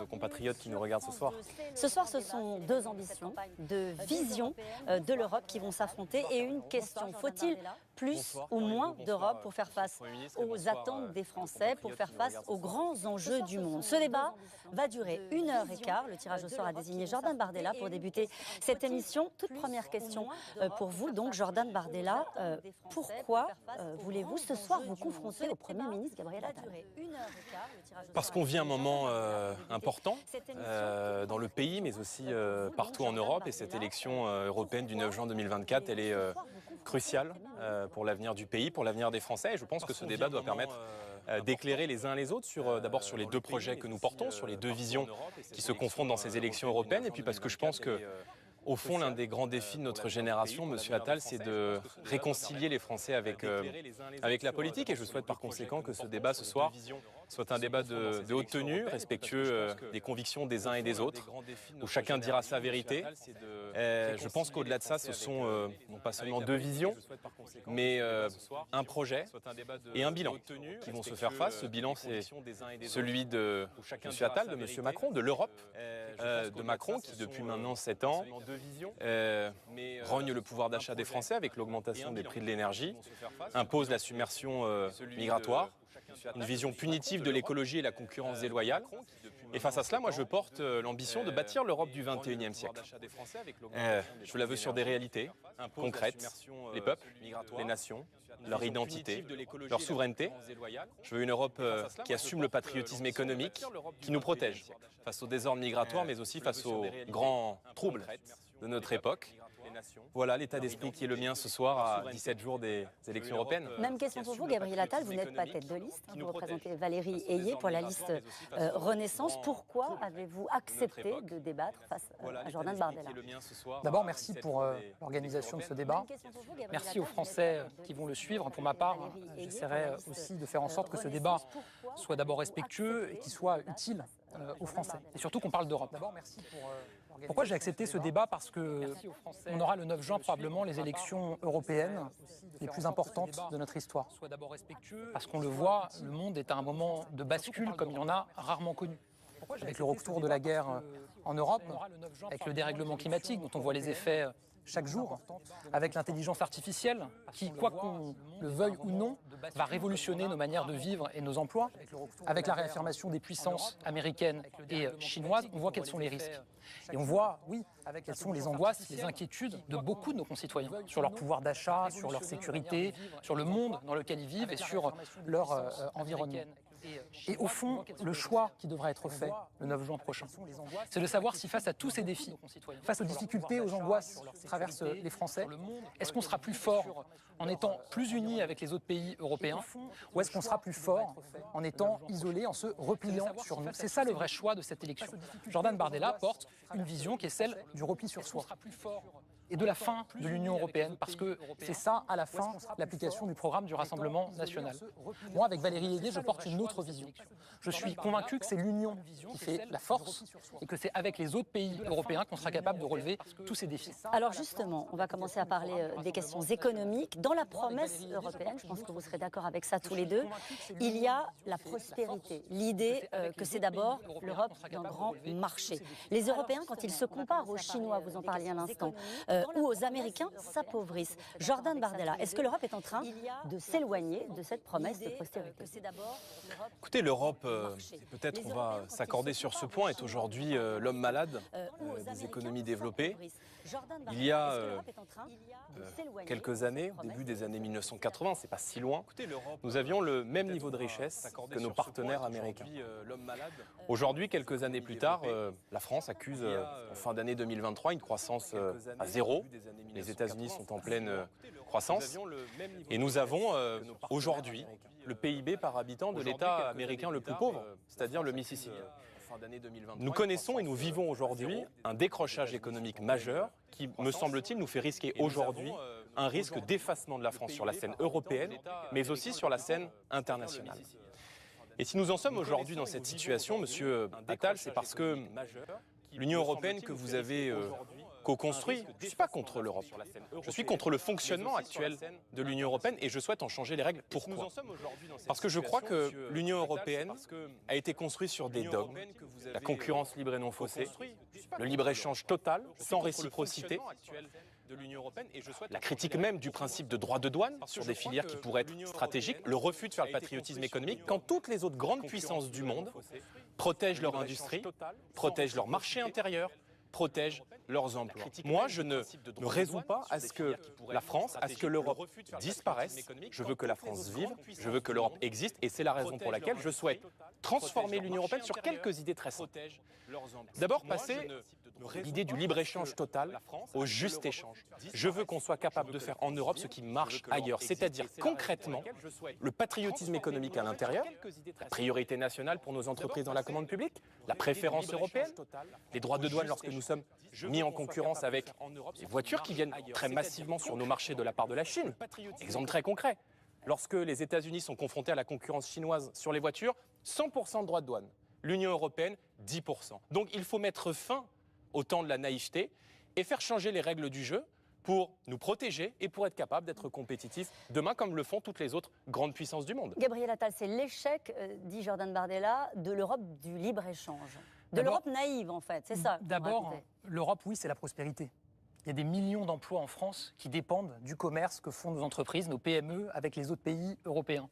nos compatriotes qui nous regardent ce soir. Ce soir, ce sont deux ambitions, deux visions de l'Europe qui vont s'affronter et une question. Faut-il plus ou moins d'Europe pour faire face aux attentes des Français, pour faire face aux grands enjeux du monde? Ce débat va durer 1h15. Le tirage au sort a désigné Jordan Bardella pour débuter cette émission. Toute première question pour vous, donc Jordan Bardella. Pourquoi voulez-vous ce soir vous confronter au Premier ministre Gabriel Attal? Parce qu'on vit un moment important dans le pays, mais aussi partout en Europe. Et cette élection européenne du 9 juin 2024, elle est cruciale pour l'avenir du pays, pour l'avenir des Français. Et je pense que ce débat doit permettre d'éclairer les uns les autres, d'abord sur les deux projets que nous portons, sur les deux visions qui se confrontent dans ces élections européennes. Et puis parce que je pense que au fond, l'un des grands défis de notre génération, Monsieur Attal, c'est de réconcilier les Français avec la politique. Et je souhaite par conséquent que ce débat ce soir soit un débat de haute tenue, respectueux des convictions des uns et des autres, où chacun dira sa vérité. Je pense qu'au-delà de ça, ce sont non pas seulement deux visions, mais un projet et un bilan qui vont se faire face. Ce bilan, c'est celui de Monsieur Attal, de Monsieur Macron, de l'Europe, de Macron qui, depuis maintenant 7 ans, rogne le pouvoir d'achat des Français avec l'augmentation des prix de l'énergie, impose la submersion migratoire, une vision punitive de l'écologie et la concurrence déloyale. Et face à cela, moi je porte l'ambition de bâtir l'Europe du XXIe siècle. Je la veux sur des réalités concrètes, les peuples, les nations, leur identité, leur souveraineté. Je veux une Europe qui assume le patriotisme économique, qui nous protège face aux désordres migratoires, mais aussi face aux grands troubles de notre époque. Voilà l'état d'esprit qui est le mien ce soir à 17 jours des élections européennes. Même question pour vous, Gabriel Attal, vous n'êtes pas tête de liste, vous représentez Valérie Ayé pour la liste Renaissance. Pourquoi avez-vous accepté de débattre face à Jordan Bardella? D'abord, merci pour l'organisation de ce débat. Merci aux Français qui vont le suivre. Pour ma part, j'essaierai aussi de faire en sorte que ce débat soit d'abord respectueux et qu'il soit utile aux Français. Et surtout qu'on parle d'Europe. Pourquoi j'ai accepté ce débat? Parce qu'on aura le 9 juin probablement les élections européennes les plus importantes de notre histoire. Parce qu'on le voit, le monde est à un moment de bascule comme il y en a rarement connu. Avec le retour de la guerre en Europe, avec le dérèglement climatique dont on voit les effets chaque jour, avec l'intelligence artificielle qui, quoi qu'on le veuille ou non, va révolutionner nos manières de vivre et nos emplois, avec la réaffirmation des puissances américaines et chinoises, on voit quels sont les risques. Et on voit, oui, quelles sont les angoisses, les inquiétudes de beaucoup de nos concitoyens sur leur pouvoir d'achat, sur leur sécurité, sur le monde dans lequel ils vivent et sur leur environnement. Et au fond, le choix qui devra être fait le 9 juin prochain, c'est de savoir si face à tous ces défis, face aux difficultés, aux angoisses qui traversent les Français, est-ce qu'on sera plus fort en étant plus unis avec les autres pays européens ou est-ce qu'on sera plus fort en étant isolé, en se repliant sur nous? C'est ça le vrai choix de cette élection. Jordan Bardella porte une vision qui est celle du repli sur soi et de la fin de l'Union européenne, parce que c'est ça, à la fin, l'application du programme du Rassemblement national. Moi, avec Valérie Ayé, je porte une autre vision. Je suis convaincu que c'est l'Union qui fait la force et que c'est avec les autres pays européens qu'on sera capable de relever tous ces défis. Alors justement, on va commencer à parler des questions économiques. Dans la promesse européenne, je pense que vous serez d'accord avec ça tous les deux, il y a la prospérité, l'idée que c'est d'abord l'Europe d'un grand marché. Les Européens, quand ils se comparent aux Chinois, vous en parliez à l'instant, ou aux Américains, s'appauvrissent. Jordan Bardella, est-ce que l'Europe est en train de s'éloigner de cette promesse de prospérité? Écoutez, l'Europe, peut-être on va s'accorder sur ce point, est aujourd'hui l'homme malade des économies développées. Il y a quelques années, au début des années 1980, c'est pas si loin, nous avions le même niveau de richesse que nos partenaires américains. Aujourd'hui, quelques années plus tard, la France accuse en fin d'année 2023 une croissance à zéro. Les États-Unis sont en pleine croissance. Et nous avons aujourd'hui le PIB par habitant de l'État américain le plus pauvre, c'est-à-dire le Mississippi. Nous connaissons et nous vivons aujourd'hui un décrochage économique majeur qui, me semble-t-il, nous fait risquer aujourd'hui un risque d'effacement de la France sur la scène européenne, mais aussi sur la scène internationale. Et si nous en sommes aujourd'hui dans cette situation, Monsieur Attal, c'est parce que l'Union européenne que vous avez co-construit. Je ne suis pas contre l'Europe. Je suis contre le fonctionnement actuel de l'Union européenne et je souhaite en changer les règles. Pourquoi? Parce que je crois que l'Union européenne a été construite sur des dogmes, la concurrence libre et non faussée, le libre-échange total, sans réciprocité, la critique même du principe de droit de douane sur des filières qui pourraient être stratégiques, le refus de faire le patriotisme économique, quand toutes les autres grandes puissances du monde protègent leur industrie, protègent leur marché intérieur, protègent leurs emplois. Moi, je ne me résous pas à ce que la France, à ce que l'Europe disparaisse. Je veux que la France vive, je veux que l'Europe existe, et c'est la raison pour laquelle je souhaite transformer l'Union européenne sur quelques idées très simples. D'abord, passer l'idée du libre-échange total au juste échange. Je veux qu'on soit capable de faire en Europe ce qui marche ailleurs, c'est-à-dire concrètement le patriotisme économique à l'intérieur, la priorité nationale pour nos entreprises dans la commande publique, la préférence européenne, les droits de douane lorsque nous sommes mis en concurrence avec les voitures qui viennent très massivement sur nos marchés de la part de la Chine. Exemple très concret, lorsque les États-Unis sont confrontés à la concurrence chinoise sur les voitures, 100% de droits de douane. L'Union européenne, 10%. Donc il faut mettre fin au temps de la naïveté et faire changer les règles du jeu pour nous protéger et pour être capable d'être compétitifs demain comme le font toutes les autres grandes puissances du monde. Gabriel Attal, c'est l'échec, dit Jordan Bardella, de l'Europe du libre-échange. De l'Europe naïve, en fait, c'est ça. D'abord, l'Europe, oui, c'est la prospérité. Il y a des millions d'emplois en France qui dépendent du commerce que font nos entreprises, nos PME, avec les autres pays européens.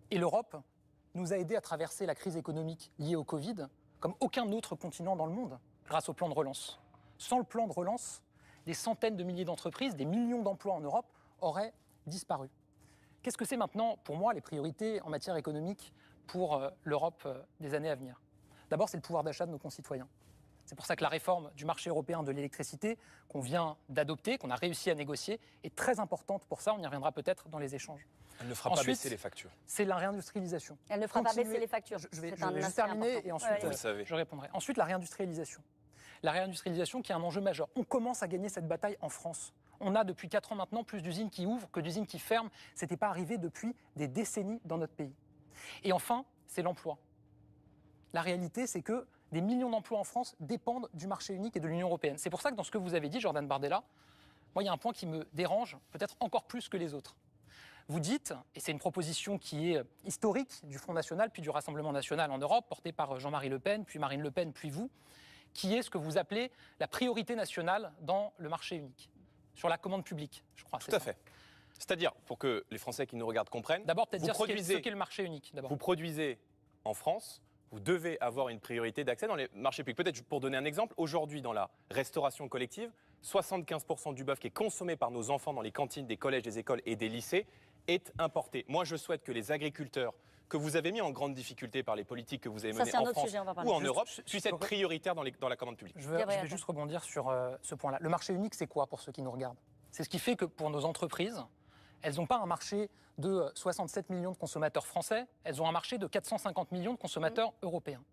Et l'Europe nous a aidés à traverser la crise économique liée au Covid comme aucun autre continent dans le monde, grâce au plan de relance. Sans le plan de relance, des centaines de milliers d'entreprises, des millions d'emplois en Europe auraient disparu. Qu'est-ce que c'est maintenant, pour moi, les priorités en matière économique pour l'Europe des années à venir? D'abord, c'est le pouvoir d'achat de nos concitoyens. C'est pour ça que la réforme du marché européen de l'électricité qu'on vient d'adopter, qu'on a réussi à négocier, est très importante pour ça. On y reviendra peut-être dans les échanges. Elle ne fera pas baisser les factures. C'est la réindustrialisation. Elle ne fera pas baisser les factures. Je vais juste terminer et ensuite je répondrai. Ensuite, la réindustrialisation. La réindustrialisation qui est un enjeu majeur. On commence à gagner cette bataille en France. On a depuis 4 ans maintenant plus d'usines qui ouvrent que d'usines qui ferment. Ce n'était pas arrivé depuis des décennies dans notre pays. Et enfin, c'est l'emploi. La réalité, c'est que des millions d'emplois en France dépendent du marché unique et de l'Union européenne. C'est pour ça que dans ce que vous avez dit, Jordan Bardella, moi, il y a un point qui me dérange, peut-être encore plus que les autres. Vous dites, et c'est une proposition qui est historique du Front National, puis du Rassemblement National en Europe, portée par Jean-Marie Le Pen, puis Marine Le Pen, puis vous, qui est ce que vous appelez la priorité nationale dans le marché unique, sur la commande publique, je crois. Tout à fait. C'est-à-dire, pour que les Français qui nous regardent comprennent, d'abord, peut-être dire ce qu'est le marché unique. Vous produisez en France, vous devez avoir une priorité d'accès dans les marchés publics. Peut-être pour donner un exemple, aujourd'hui dans la restauration collective, 75% du bœuf qui est consommé par nos enfants dans les cantines des collèges, des écoles et des lycées est importé. Moi, je souhaite que les agriculteurs que vous avez mis en grande difficulté par les politiques que vous avez menées en France ou en Europe puissent être prioritaires dans la commande publique. Je vais juste rebondir sur ce point-là. Le marché unique, c'est quoi pour ceux qui nous regardent? C'est ce qui fait que pour nos entreprises, elles n'ont pas un marché de 67 millions de consommateurs français, elles ont un marché de 450 millions de consommateurs européens.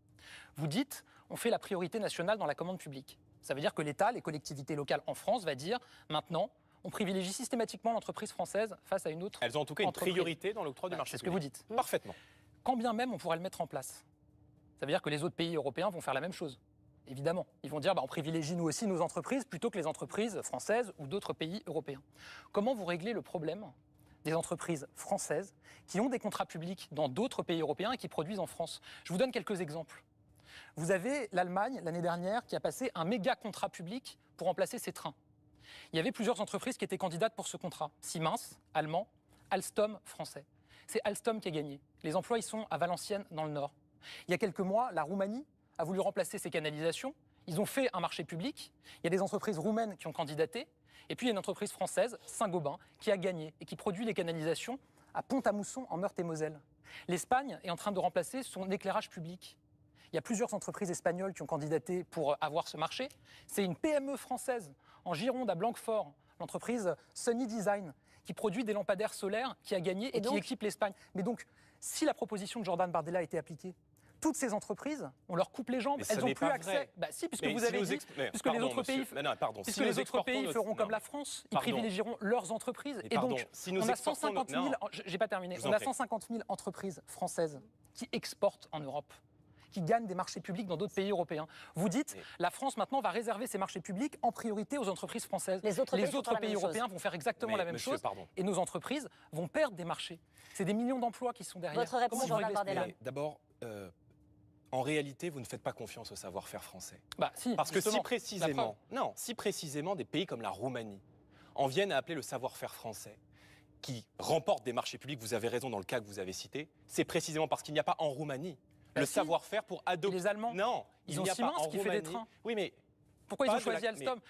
Vous dites, on fait la priorité nationale dans la commande publique. Ça veut dire que l'État, les collectivités locales en France, va dire, maintenant, on privilégie systématiquement l'entreprise française face à une autre. Elles ont en tout cas une priorité dans l'octroi du marché public. C'est ce que vous dites. Parfaitement. Quand bien même on pourrait le mettre en place, ça veut dire que les autres pays européens vont faire la même chose. Évidemment, ils vont dire on privilégie nous aussi nos entreprises plutôt que les entreprises françaises ou d'autres pays européens. Comment vous réglez le problème des entreprises françaises qui ont des contrats publics dans d'autres pays européens et qui produisent en France? Je vous donne quelques exemples. Vous avez l'Allemagne, l'année dernière, qui a passé un méga contrat public pour remplacer ses trains. Il y avait plusieurs entreprises qui étaient candidates pour ce contrat. Siemens, allemand, Alstom, français. C'est Alstom qui a gagné. Les emplois, ils sont à Valenciennes, dans le Nord. Il y a quelques mois, la Roumanie a voulu remplacer ses canalisations. Ils ont fait un marché public. Il y a des entreprises roumaines qui ont candidaté. Et puis, il y a une entreprise française, Saint-Gobain, qui a gagné et qui produit les canalisations à Pont-à-Mousson, en Meurthe-et-Moselle. L'Espagne est en train de remplacer son éclairage public. Il y a plusieurs entreprises espagnoles qui ont candidaté pour avoir ce marché. C'est une PME française en Gironde, à Blanquefort, l'entreprise Sunny Design, qui produit des lampadaires solaires, qui a gagné et qui équipe l'Espagne. Mais donc, si la proposition de Jordan Bardella a été appliquée, toutes ces entreprises, on leur coupe les jambes, elles n'ont plus accès. Bah si, puisque vous avez dit, puisque les autres pays, puisque les autres pays feront comme la France, ils privilégieront leurs entreprises. Et donc, on a 150 000, j'ai pas terminé, on a 150 000 entreprises françaises qui exportent en Europe. qui gagnent des marchés publics dans d'autres pays européens. Vous dites, la France maintenant va réserver ses marchés publics en priorité aux entreprises françaises. Les autres pays européens vont faire exactement la même chose et nos entreprises vont perdre des marchés. C'est des millions d'emplois qui sont derrière. Votre réponse, Jordan Bardella. D'abord, en réalité, vous ne faites pas confiance au savoir-faire français. Si, parce que si précisément des pays comme la Roumanie en viennent à appeler le savoir-faire français, qui remporte des marchés publics, vous avez raison dans le cas que vous avez cité, c'est précisément parce qu'il n'y a pas en Roumanie le savoir-faire pour adopter. Les Allemands, non, ils ont Siemens qui fait des trains. Oui, mais pourquoi ils ont choisi Alstom?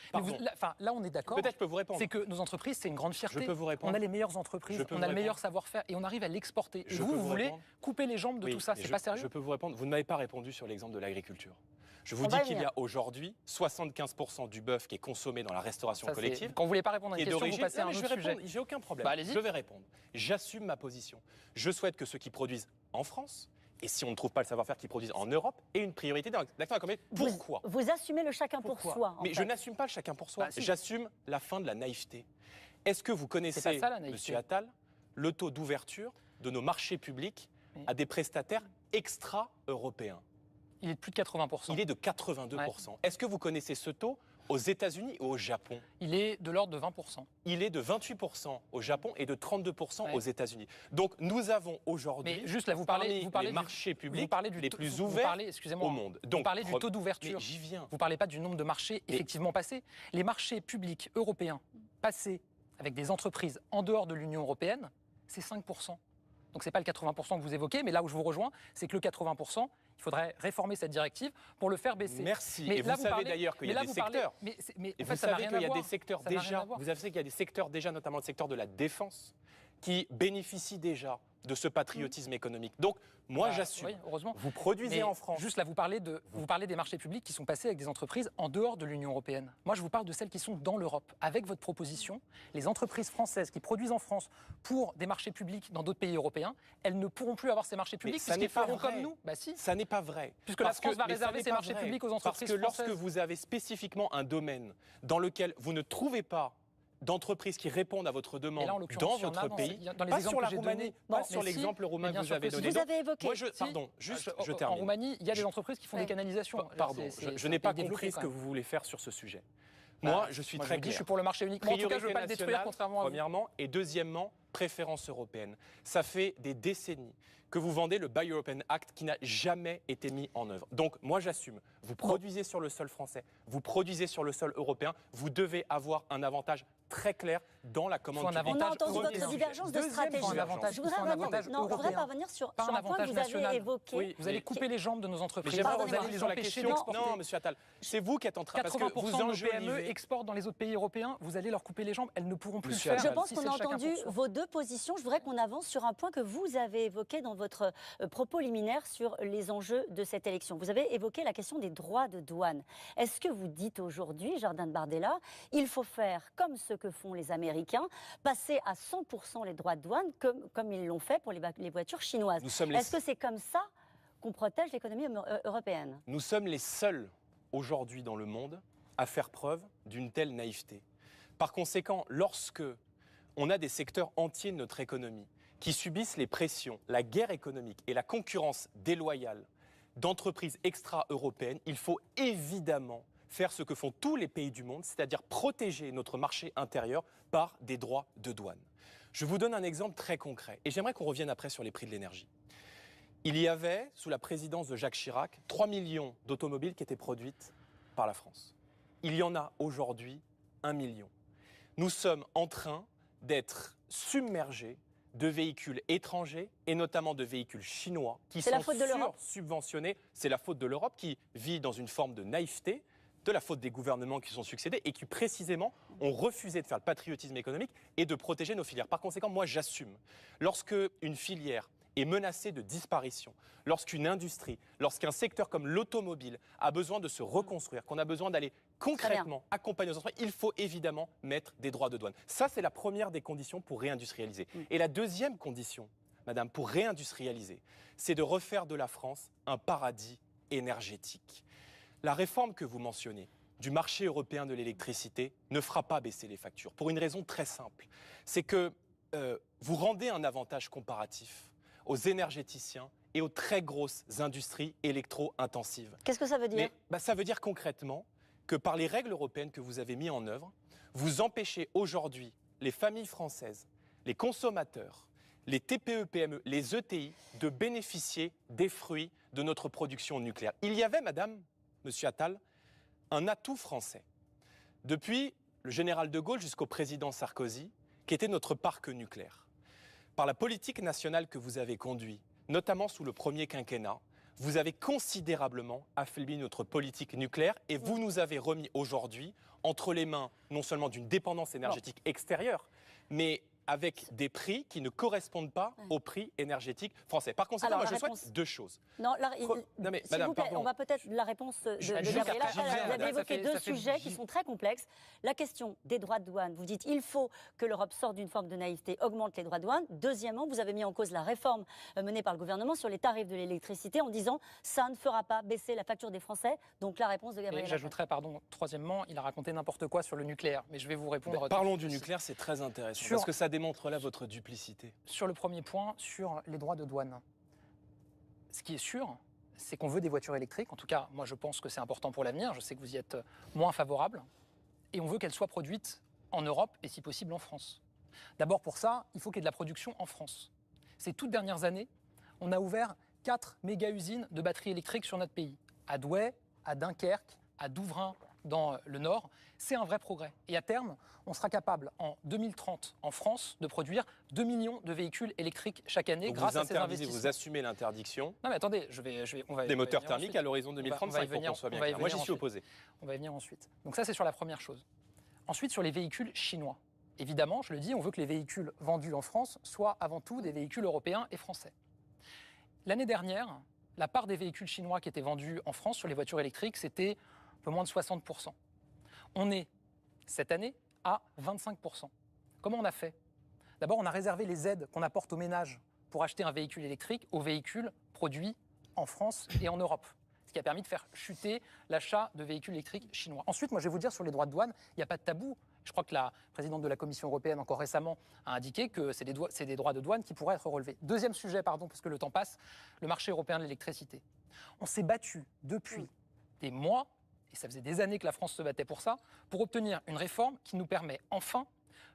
Là, on est d'accord. Peut-être je peux vous répondre. C'est que nos entreprises, c'est une grande fierté. Je peux vous répondre. On a les meilleures entreprises, on a le meilleur savoir-faire et on arrive à l'exporter. Et vous voulez couper les jambes de tout ça, c'est pas sérieux? Je peux vous répondre. Vous ne m'avez pas répondu sur l'exemple de l'agriculture. Je vous dis qu'il y a aujourd'hui 75% du bœuf qui est consommé dans la restauration collective. Quand vous ne voulez pas répondre à une question, vous passez à un autre sujet. J'ai aucun problème. Je vais répondre. J'assume ma position. Je souhaite que ceux qui produisent en France, et si on ne trouve pas le savoir-faire qu'ils produisent en Europe, aient une priorité dans l'action économique. Pourquoi? Vous assumez le chacun pour soi. Mais je n'assume pas le chacun pour soi. J'assume la fin de la naïveté. Est-ce que vous connaissez, Monsieur Attal, le taux d'ouverture de nos marchés publics à des prestataires extra-européens? Il est de plus de 80%. Il est de 82%. Est-ce que vous connaissez ce taux aux États-Unis ou au Japon? Il est de l'ordre de 20%. Il est de 28% au Japon et de 32% aux États-Unis. Donc nous avons aujourd'hui, juste là, vous parlez les marchés publics les plus ouverts au monde. Donc, vous parlez du taux d'ouverture. J'y viens. Vous ne parlez pas du nombre de marchés effectivement passés. Les marchés publics européens passés avec des entreprises en dehors de l'Union européenne, c'est 5%. Donc ce n'est pas le 80% que vous évoquez, mais là où je vous rejoins, c'est que le 80%, il faudrait réformer cette directive pour le faire baisser. Merci. Mais et vous savez d'ailleurs qu'il y a des secteurs. Et vous savez qu'il y a des secteurs déjà. Vous savez qu'il y a des secteurs déjà, notamment le secteur de la défense, qui bénéficient déjà de ce patriotisme économique. Donc, moi, j'assume. Oui, heureusement. Vous produisez en France. Juste là, vous parlez des marchés publics qui sont passés avec des entreprises en dehors de l'Union européenne. Moi, je vous parle de celles qui sont dans l'Europe. Avec votre proposition, les entreprises françaises qui produisent en France pour des marchés publics dans d'autres pays européens, elles ne pourront plus avoir ces marchés publics puisqu'ils feront comme nous. Si. Ça n'est pas vrai. Puisque la France va réserver ses marchés publics aux entreprises françaises. Parce que lorsque vous avez spécifiquement un domaine dans lequel vous ne trouvez pas d'entreprises qui répondent à votre demande dans votre pays, pas sur la Roumanie, pas sur l'exemple roumain que vous avez donné. Vous avez évoqué. Je termine. En Roumanie, il y a des entreprises qui font des canalisations. Pardon, je n'ai pas compris ce que vous voulez faire sur ce sujet. Moi, je suis très clair. Je suis pour le marché unique. En tout cas, je ne veux pas le détruire, contrairement à vous. Premièrement, et deuxièmement, préférence européenne. Ça fait des décennies que vous vendez le Buy European Act qui n'a jamais été mis en œuvre. Donc, moi, j'assume. Vous produisez sur le sol français, vous produisez sur le sol européen, vous devez avoir un avantage très clair dans la commande publique. On a entendu votre divergence de stratégie. Je voudrais parvenir sur un point que vous avez évoqué. Oui, vous allez couper les jambes de nos entreprises. Vous allez les empêcher d'exporter. Non, monsieur Attal, c'est vous qui êtes en train... 80% de nos PME exportent dans les autres pays européens, vous allez leur couper les jambes, elles ne pourront plus le faire. Je pense qu'on a entendu vos deux positions. Je voudrais qu'on avance sur un point que vous avez évoqué dans votre propos liminaire sur les enjeux de cette élection. Vous avez évoqué la question des droits de douane. Est-ce que vous dites aujourd'hui, Jordan Bardella, il faut faire comme ce que font les Américains, passer à 100% les droits de douane comme ils l'ont fait pour les voitures chinoises? Est-ce que c'est comme ça qu'on protège l'économie européenne? Nous sommes les seuls aujourd'hui dans le monde à faire preuve d'une telle naïveté. Par conséquent, lorsque on a des secteurs entiers de notre économie qui subissent les pressions, la guerre économique et la concurrence déloyale d'entreprises extra-européennes, il faut évidemment faire ce que font tous les pays du monde, c'est-à-dire protéger notre marché intérieur par des droits de douane. Je vous donne un exemple très concret, et j'aimerais qu'on revienne après sur les prix de l'énergie. Il y avait, sous la présidence de Jacques Chirac, 3 millions d'automobiles qui étaient produites par la France. Il y en a aujourd'hui 1 million. Nous sommes en train d'être submergés de véhicules étrangers et notamment de véhicules chinois qui sont subventionnés. C'est la faute de l'Europe qui vit dans une forme de naïveté, de la faute des gouvernements qui sont succédés et qui précisément ont refusé de faire le patriotisme économique et de protéger nos filières. Par conséquent, moi j'assume. Lorsque une filière est menacée de disparition, lorsqu'une industrie, lorsqu'un secteur comme l'automobile a besoin de se reconstruire, qu'on a besoin d'aller concrètement accompagner nos entreprises, il faut évidemment mettre des droits de douane. Ça, c'est la première des conditions pour réindustrialiser. Et la deuxième condition, madame, pour réindustrialiser, c'est de refaire de la France un paradis énergétique. La réforme que vous mentionnez du marché européen de l'électricité ne fera pas baisser les factures, pour une raison très simple. C'est que vous rendez un avantage comparatif aux énergéticiens et aux très grosses industries électro-intensives. Qu'est-ce que ça veut dire? Ça veut dire concrètement que par les règles européennes que vous avez mises en œuvre, vous empêchez aujourd'hui les familles françaises, les consommateurs, les TPE, PME, les ETI de bénéficier des fruits de notre production nucléaire. Il y avait, madame, monsieur Attal, un atout français. Depuis le général de Gaulle jusqu'au président Sarkozy, qui était notre parc nucléaire. Par la politique nationale que vous avez conduite, notamment sous le premier quinquennat, vous avez considérablement affaibli notre politique nucléaire et vous nous avez remis aujourd'hui entre les mains non seulement d'une dépendance énergétique extérieure, mais avec des prix qui ne correspondent pas aux prix énergétiques français. Par conséquent, moi je souhaite deux choses. Non, mais, s'il vous plaît, on va peut-être la réponse de Gabriela. Vous avez évoqué deux sujets qui sont très complexes. La question des droits de douane. Vous dites il faut que l'Europe sorte d'une forme de naïveté, augmente les droits de douane. Deuxièmement, vous avez mis en cause la réforme menée par le gouvernement sur les tarifs de l'électricité en disant ça ne fera pas baisser la facture des Français. Donc la réponse de Gabriela. J'ajouterais, troisièmement, il a raconté n'importe quoi sur le nucléaire. Mais je vais vous répondre. Parlons du nucléaire, c'est très intéressant. Parce que ça démontre là votre duplicité. Sur le premier point, sur les droits de douane, ce qui est sûr, c'est qu'on veut des voitures électriques. En tout cas, moi, je pense que c'est important pour l'avenir. Je sais que vous y êtes moins favorable. Et on veut qu'elles soient produites en Europe et, si possible, en France. D'abord, pour ça, il faut qu'il y ait de la production en France. Ces toutes dernières années, on a ouvert 4 méga-usines de batteries électriques sur notre pays. À Douai, à Dunkerque, à Douvrin, dans le Nord, c'est un vrai progrès. Et à terme, on sera capable, en 2030, en France, de produire 2 millions de véhicules électriques chaque année. Donc grâce à ces investissements. Vous assumez l'interdiction non mais attendez, des moteurs thermiques à l'horaison 2035, pour qu'on soit bien clair. Moi, j'y suis opposé. On va y venir ensuite. Donc ça, c'est sur la première chose. Ensuite, sur les véhicules chinois. Évidemment, je le dis, on veut que les véhicules vendus en France soient avant tout des véhicules européens et français. L'année dernière, la part des véhicules chinois qui étaient vendus en France sur les voitures électriques, c'était un peu moins de 60%. On est, cette année, à 25%. Comment on a fait? D'abord, on a réservé les aides qu'on apporte aux ménages pour acheter un véhicule électrique aux véhicules produits en France et en Europe, ce qui a permis de faire chuter l'achat de véhicules électriques chinois. Ensuite, moi, je vais vous dire, sur les droits de douane, il n'y a pas de tabou. Je crois que la présidente de la Commission européenne, encore récemment, a indiqué que c'est des droits de douane qui pourraient être relevés. Deuxième sujet, parce que le temps passe, le marché européen de l'électricité. On s'est battu depuis des mois, et ça faisait des années que la France se battait pour ça, pour obtenir une réforme qui nous permet enfin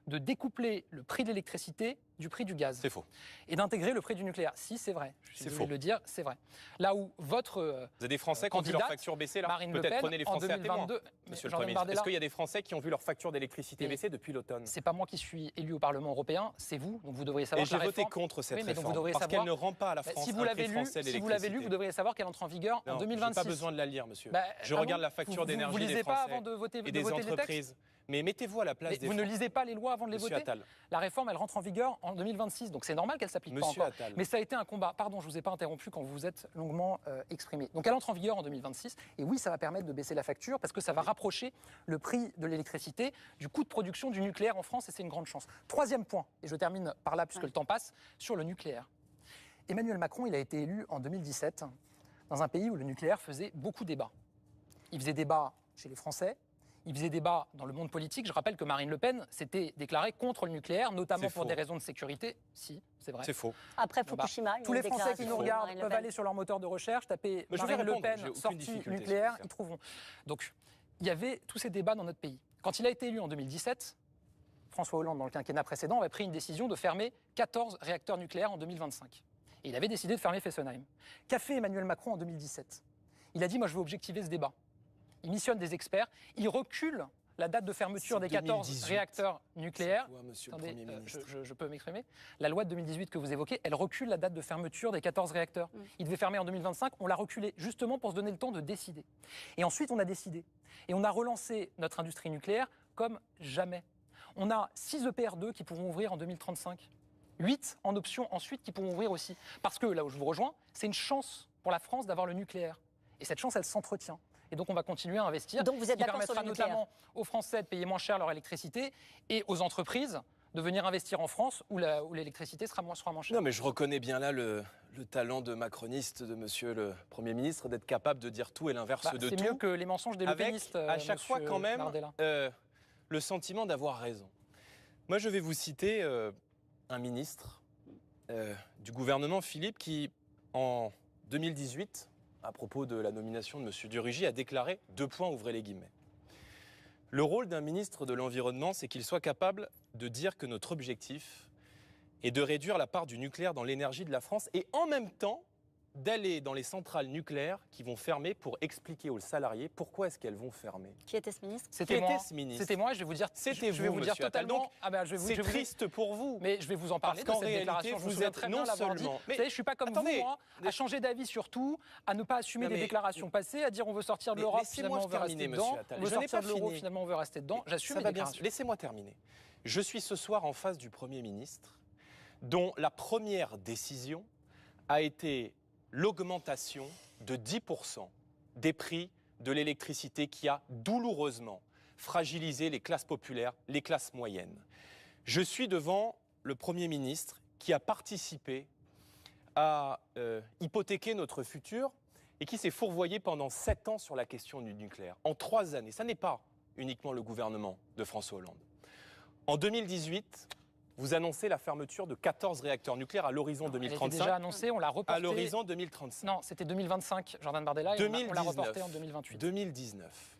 de découpler le prix de l'électricité du prix du gaz. C'est faux. Et d'intégrer le prix du nucléaire. Si, c'est vrai. Je suis désolé de le dire, c'est vrai. Là où votre Vous avez des Français qui ont vu leur facture baisser, là. Marine Le Pen, prenez les Français en 2022, Monsieur le Premier ministre. Est-ce qu'il y a des Français qui ont vu leur facture d'électricité baisser depuis l'automne? C'est pas moi qui suis élu au Parlement européen, c'est vous. Donc vous devriez savoir. Et j'ai voté contre cette réforme parce qu'elle ne rend pas à la France un prix français d'électricité. Si vous l'avez lu, vous devriez savoir qu'elle entre en vigueur en 2026. Je n'ai pas besoin de la lire, monsieur. Je regarde la facture d'énergie des Français et des entreprises. Mais mettez-vous à la place des Vous ne lisez pas les lois avant de les voter. La réforme, elle rentre en vigueur en 2026, donc c'est normal qu'elle s'applique pas encore. Mais ça a été un combat. Pardon, je vous ai pas interrompu quand vous vous êtes longuement exprimé. Donc elle entre en vigueur en 2026, et oui, ça va permettre de baisser la facture parce que ça va rapprocher le prix de l'électricité du coût de production du nucléaire en France, et c'est une grande chance. Troisième point, et je termine par là puisque le temps passe, sur le nucléaire. Emmanuel Macron, il a été élu en 2017 dans un pays où le nucléaire faisait beaucoup débat. Il faisait débat chez les Français. Il faisait débat dans le monde politique. Je rappelle que Marine Le Pen s'était déclarée contre le nucléaire, notamment pour des raisons de sécurité. Si, c'est vrai. C'est faux. Après Fukushima, tous les Français qui nous regardent peuvent aller sur leur moteur de recherche, taper Marine Le Pen, sortie nucléaire, ils trouveront. Donc, il y avait tous ces débats dans notre pays. Quand il a été élu en 2017, François Hollande, dans le quinquennat précédent, avait pris une décision de fermer 14 réacteurs nucléaires en 2025. Et il avait décidé de fermer Fessenheim. Qu'a fait Emmanuel Macron en 2017 ? Il a dit, moi je veux objectiver ce débat. Il missionne des experts, il recule la date de fermeture des 14 réacteurs nucléaires. Quoi, attendez, je peux m'exprimer. La loi de 2018 que vous évoquez, elle recule la date de fermeture des 14 réacteurs. Il devait fermer en 2025, on l'a reculé justement pour se donner le temps de décider. Et ensuite, on a décidé. Et on a relancé notre industrie nucléaire comme jamais. On a 6 EPR2 qui pourront ouvrir en 2035. 8 en option ensuite qui pourront ouvrir aussi. Parce que, là où je vous rejoins, c'est une chance pour la France d'avoir le nucléaire. Et cette chance, elle s'entretient. Et donc, on va continuer à investir. Donc, vous êtes d'accord sur le nucléaire ? Ce qui permettra notamment aux Français de payer moins cher leur électricité et aux entreprises de venir investir en France où l'électricité sera moins chère. Non, mais je reconnais bien là le talent de macroniste de monsieur le Premier ministre d'être capable de dire tout et l'inverse de tout. C'est mieux que les mensonges des lepénistes. À chaque fois, quand même, le sentiment d'avoir raison. Moi, je vais vous citer un ministre du gouvernement Philippe qui, en 2018, à propos de la nomination de M. Durugy, a déclaré, 2 points, ouvrez les guillemets. Le rôle d'un ministre de l'Environnement, c'est qu'il soit capable de dire que notre objectif est de réduire la part du nucléaire dans l'énergie de la France et en même temps d'aller dans les centrales nucléaires qui vont fermer pour expliquer aux salariés pourquoi est-ce qu'elles vont fermer. Qui était ce ministre? C'était moi. C'était moi, je vais vous dire. C'était vous, je vais vous dire totalement. C'est triste pour vous. Mais je vais vous en parler parce de cette déclaration. Vous êtes très non seulement. Vous savez, je ne suis pas comme vous, moi, à changer d'avis sur tout, à ne pas assumer des déclarations passées, à dire on veut sortir de l'Europe, finalement on veut rester dedans. On veut sortir de l'euro, finalement on veut rester dedans. J'assume mes déclarations. Laissez-moi terminer. Je suis ce soir en face du Premier ministre, dont la première décision a été l'augmentation de 10% des prix de l'électricité qui a douloureusement fragilisé les classes populaires, les classes moyennes. Je suis devant le Premier ministre qui a participé à hypothéquer notre futur et qui s'est fourvoyé pendant 7 ans sur la question du nucléaire. En 3 années, ça n'est pas uniquement le gouvernement de François Hollande. En 2018, vous annoncez la fermeture de 14 réacteurs nucléaires à l'horizon 2035. Elle était déjà annoncé, on l'a reporté. À l'horizon 2035. Non, c'était 2025, Jordan Bardella, et on l'a reporté en 2028. 2019,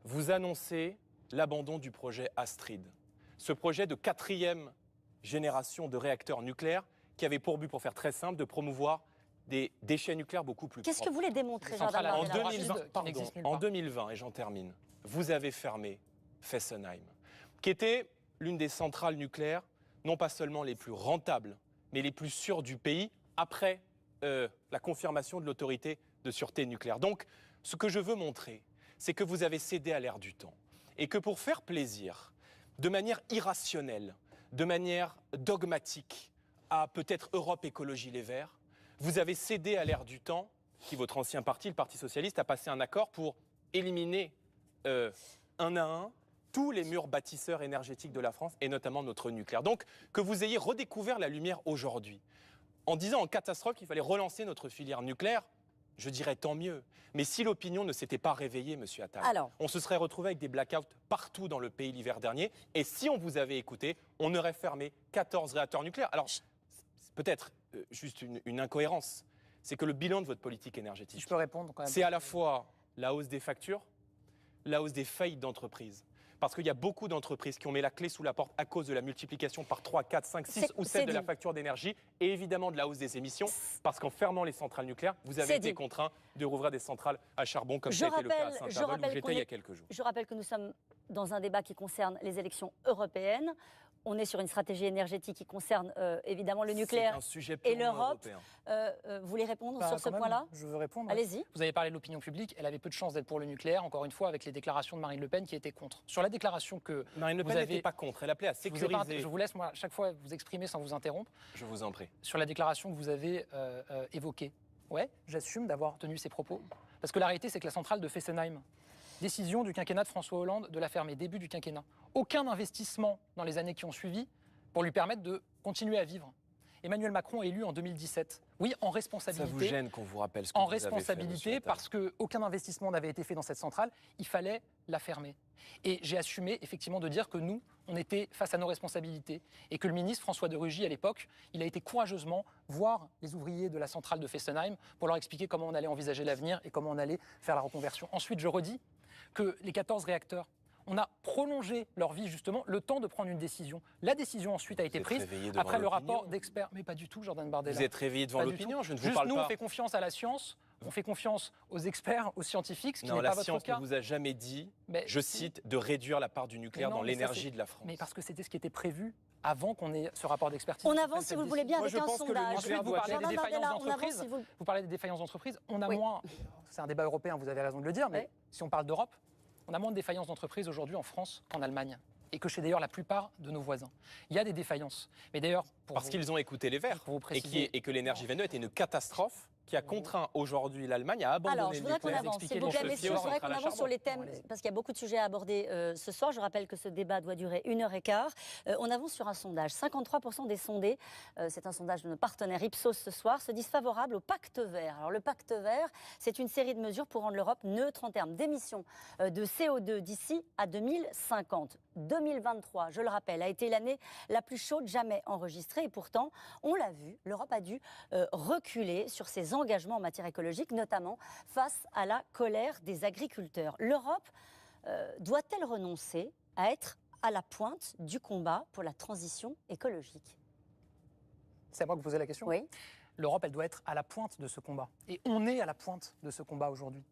vous annoncez l'abandon du projet Astrid. Ce projet de 4e génération de réacteurs nucléaires qui avait pour but, pour faire très simple, de promouvoir des déchets nucléaires beaucoup plus propres. Qu'est-ce que vous voulez démontrer, Jordan Bardella? En 2020, et j'en termine, vous avez fermé Fessenheim, qui était l'une des centrales nucléaires non pas seulement les plus rentables, mais les plus sûres du pays, après la confirmation de l'autorité de sûreté nucléaire. Donc, ce que je veux montrer, c'est que vous avez cédé à l'ère du temps. Et que pour faire plaisir, de manière irrationnelle, de manière dogmatique, à peut-être Europe Écologie Les Verts, vous avez cédé à l'ère du temps, qui votre ancien parti, le Parti Socialiste, a passé un accord pour éliminer un à un tous les murs bâtisseurs énergétiques de la France, et notamment notre nucléaire. Donc, que vous ayez redécouvert la lumière aujourd'hui, en disant en catastrophe qu'il fallait relancer notre filière nucléaire, je dirais tant mieux. Mais si l'opinion ne s'était pas réveillée, Monsieur Attal, on se serait retrouvé avec des blackouts partout dans le pays l'hiver dernier, et si on vous avait écouté, on aurait fermé 14 réacteurs nucléaires. Alors, c'est peut-être juste une incohérence, c'est que le bilan de votre politique énergétique, si je peux répondre quand même, c'est à la fois la hausse des factures, la hausse des faillites d'entreprises. Parce qu'il y a beaucoup d'entreprises qui ont mis la clé sous la porte à cause de la multiplication par 3, 4, 5, 6 ou 7 de la facture d'énergie et évidemment de la hausse des émissions. Parce qu'en fermant les centrales nucléaires, vous avez été contraint de rouvrir des centrales à charbon comme ça a été le cas à Saint-Avold où j'étais il y a quelques jours. Je rappelle que nous sommes dans un débat qui concerne les élections européennes. On est sur une stratégie énergétique qui concerne évidemment le nucléaire et l'Europe. Vous voulez répondre sur ce point-là? Je veux répondre. Allez-y. Vous avez parlé de l'opinion publique. Elle avait peu de chances d'être pour le nucléaire, encore une fois, avec les déclarations de Marine Le Pen qui était contre. Sur la déclaration que Marine Le Pen n'était pas contre. Elle appelait à sécuriser. Je vous laisse, moi, chaque fois vous exprimer sans vous interrompre. Je vous en prie. Sur la déclaration que vous avez évoquée. Ouais, j'assume d'avoir tenu ces propos. Parce que la réalité, c'est que la centrale de Fessenheim, décision du quinquennat de François Hollande de la fermer, début du quinquennat. Aucun investissement dans les années qui ont suivi pour lui permettre de continuer à vivre. Emmanuel Macron est élu en 2017. Oui, en responsabilité. Ça vous gêne qu'on vous rappelle ce que en vous avez fait, responsabilité, parce qu'aucun investissement n'avait été fait dans cette centrale. Il fallait la fermer. Et j'ai assumé effectivement de dire que nous, on était face à nos responsabilités. Et que le ministre François de Rugy, à l'époque, il a été courageusement voir les ouvriers de la centrale de Fessenheim pour leur expliquer comment on allait envisager l'avenir et comment on allait faire la reconversion. Ensuite, je redis que les 14 réacteurs, on a prolongé leur vie, justement, le temps de prendre une décision. La décision ensuite a été prise après le rapport d'experts. Mais pas du tout, Jordan Bardella. Vous êtes réveillé devant l'opinion, je ne vous Juste parle nous, pas. on fait confiance à la science, on fait confiance aux experts, aux scientifiques, ce qui n'est pas votre cas. Non, la science ne vous a jamais dit, je cite, de réduire la part du nucléaire dans l'énergie de la France. Mais parce que c'était ce qui était prévu avant qu'on ait ce rapport d'expertise. On avance, si vous le voulez bien, avec un sondage. Ensuite, vous parlez des défaillances d'entreprises. Vous parlez des défaillances d'entreprises. On a moins, c'est un débat européen, vous avez raison de le dire, mais si on parle d'Europe, on a moins de défaillances d'entreprises aujourd'hui en France qu'en Allemagne. Et que chez d'ailleurs la plupart de nos voisins. Il y a des défaillances. Mais d'ailleurs, parce qu'ils ont écouté les Verts et que l'énergie 22 était une catastrophe qui a contraint aujourd'hui l'Allemagne à abandonner Alors, je voudrais qu'on avance, s'il vous plaît, messieurs, je voudrais qu'on avance sur les thèmes, parce qu'il y a beaucoup de sujets à aborder ce soir. Je rappelle que ce débat doit durer 1h15. On avance sur un sondage. 53% des sondés, c'est un sondage de nos partenaires Ipsos ce soir, se disent favorables au pacte vert. Alors, le pacte vert, c'est une série de mesures pour rendre l'Europe neutre en termes d'émissions de CO2 d'ici à 2050. 2023, je le rappelle, a été l'année la plus chaude jamais enregistrée. Et pourtant, on l'a vu, l'Europe a dû reculer sur ses engagements en matière écologique, notamment face à la colère des agriculteurs. L'Europe doit-elle renoncer à être à la pointe du combat pour la transition écologique? C'est à moi que vous posez la question? Oui. L'Europe, elle doit être à la pointe de ce combat. Et on est à la pointe de ce combat aujourd'hui.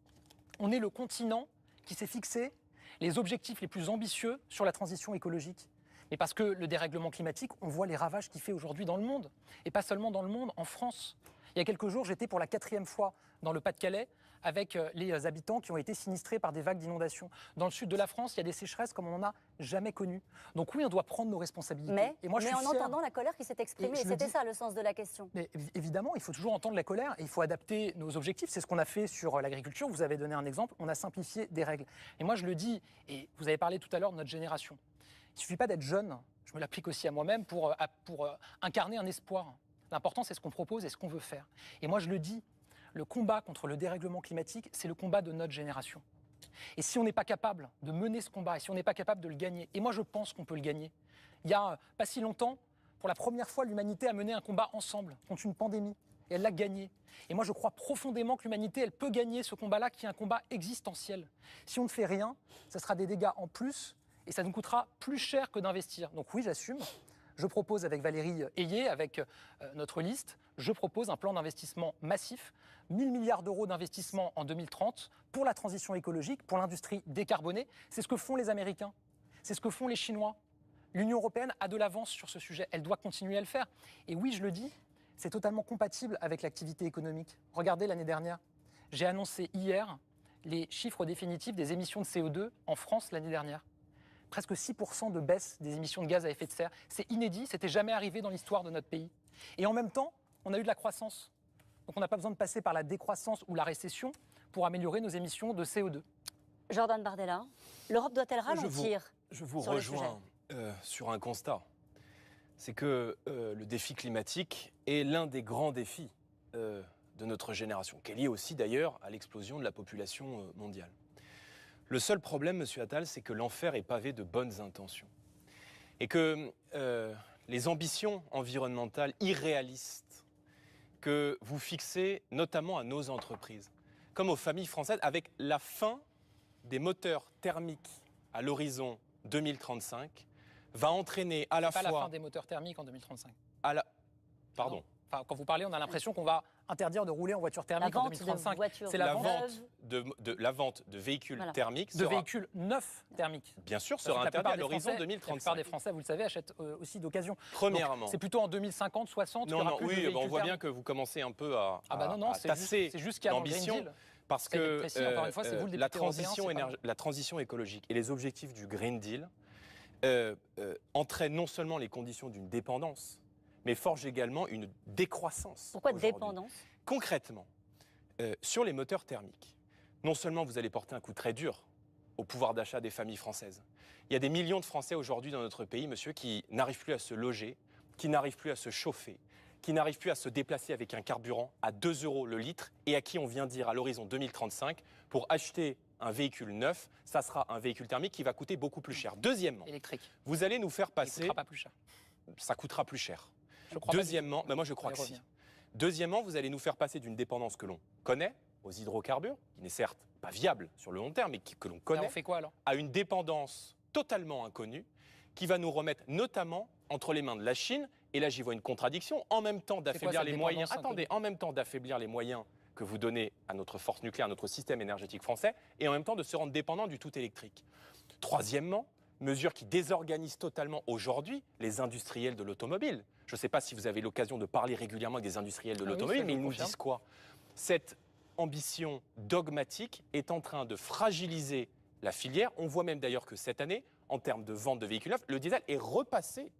On est le continent qui s'est fixé les objectifs les plus ambitieux sur la transition écologique. Mais parce que le dérèglement climatique, on voit les ravages qu'il fait aujourd'hui dans le monde. Et pas seulement dans le monde, en France. Il y a quelques jours, j'étais pour la 4e fois dans le Pas-de-Calais avec les habitants qui ont été sinistrés par des vagues d'inondations. Dans le sud de la France, il y a des sécheresses comme on n'en a jamais connues. Donc oui, on doit prendre nos responsabilités. Mais en entendant la colère qui s'est exprimée, c'était ça le sens de la question. Mais évidemment, il faut toujours entendre la colère et il faut adapter nos objectifs. C'est ce qu'on a fait sur l'agriculture. Vous avez donné un exemple, on a simplifié des règles. Et moi, je le dis, et vous avez parlé tout à l'heure de notre génération. Il ne suffit pas d'être jeune, je me l'applique aussi à moi-même, pour incarner un espoir. L'important, c'est ce qu'on propose et ce qu'on veut faire. Et moi, je le dis, le combat contre le dérèglement climatique, c'est le combat de notre génération. Et si on n'est pas capable de mener ce combat, et si on n'est pas capable de le gagner, et moi je pense qu'on peut le gagner, il y a pas si longtemps, pour la première fois, l'humanité a mené un combat ensemble contre une pandémie, et elle l'a gagné. Et moi je crois profondément que l'humanité, elle peut gagner ce combat-là, qui est un combat existentiel. Si on ne fait rien, ça sera des dégâts en plus, et ça nous coûtera plus cher que d'investir. Donc oui, j'assume. Je propose avec Valérie Ayé, avec notre liste, je propose un plan d'investissement massif, 1000 milliards d'euros d'investissement en 2030 pour la transition écologique, pour l'industrie décarbonée. C'est ce que font les Américains, c'est ce que font les Chinois. L'Union européenne a de l'avance sur ce sujet, elle doit continuer à le faire. Et oui, je le dis, c'est totalement compatible avec l'activité économique. Regardez l'année dernière, j'ai annoncé hier les chiffres définitifs des émissions de CO2 en France l'année dernière. Presque 6% de baisse des émissions de gaz à effet de serre. C'est inédit, c'était jamais arrivé dans l'histoire de notre pays. Et en même temps, on a eu de la croissance. Donc on n'a pas besoin de passer par la décroissance ou la récession pour améliorer nos émissions de CO2. Jordan Bardella, l'Europe doit-elle ralentir? Je vous rejoins sur un constat. C'est que le défi climatique est l'un des grands défis de notre génération, qui est lié aussi d'ailleurs à l'explosion de la population mondiale. Le seul problème, monsieur Attal, c'est que l'enfer est pavé de bonnes intentions. Et que les ambitions environnementales irréalistes que vous fixez notamment à nos entreprises, comme aux familles françaises, avec la fin des moteurs thermiques à l'horizon 2035, va entraîner à la fois... Pas la fin des moteurs thermiques en 2035. Pardon. Enfin, quand vous parlez, on a l'impression qu'on va interdire de rouler en voiture thermique en 2035. C'est la vente de véhicules thermiques. De véhicules neufs thermiques. Bien sûr, sera interdit à l'horizon 2035. La plupart des Français, vous le savez, achètent aussi d'occasion. Premièrement. C'est plutôt en 2050, 60 on voit bien que vous commencez un peu à tasser l'ambition. Parce que la transition écologique et les objectifs du Green Deal entraînent non seulement les conditions d'une dépendance, mais forge également une décroissance. Pourquoi dépendance? Concrètement, sur les moteurs thermiques, non seulement vous allez porter un coup très dur au pouvoir d'achat des familles françaises. Il y a des millions de Français aujourd'hui dans notre pays, monsieur, qui n'arrivent plus à se loger, qui n'arrivent plus à se chauffer, qui n'arrivent plus à se déplacer avec un carburant à 2 € le litre et à qui on vient dire à l'horizon 2035, pour acheter un véhicule neuf, ça sera un véhicule thermique qui va coûter beaucoup plus cher. Deuxièmement, électrique. Vous allez nous faire passer... Il ne coûtera pas plus cher. Ça coûtera plus cher. Deuxièmement, moi je crois que si. Deuxièmement, vous allez nous faire passer d'une dépendance que l'on connaît aux hydrocarbures, qui n'est certes pas viable sur le long terme, mais que l'on connaît, on fait quoi, alors à une dépendance totalement inconnue, qui va nous remettre notamment entre les mains de la Chine. Et là, j'y vois une contradiction. En même temps d'affaiblir les moyens. Attendez, en même temps d'affaiblir les moyens que vous donnez à notre force nucléaire, à notre système énergétique français, et en même temps de se rendre dépendant du tout électrique. Troisièmement, mesure qui désorganise totalement aujourd'hui les industriels de l'automobile. Je ne sais pas si vous avez l'occasion de parler régulièrement avec des industriels de l'automobile, mais ils nous disent quoi? Cette ambition dogmatique est en train de fragiliser la filière. On voit même d'ailleurs que cette année, en termes de vente de véhicules neufs, le diesel est repassé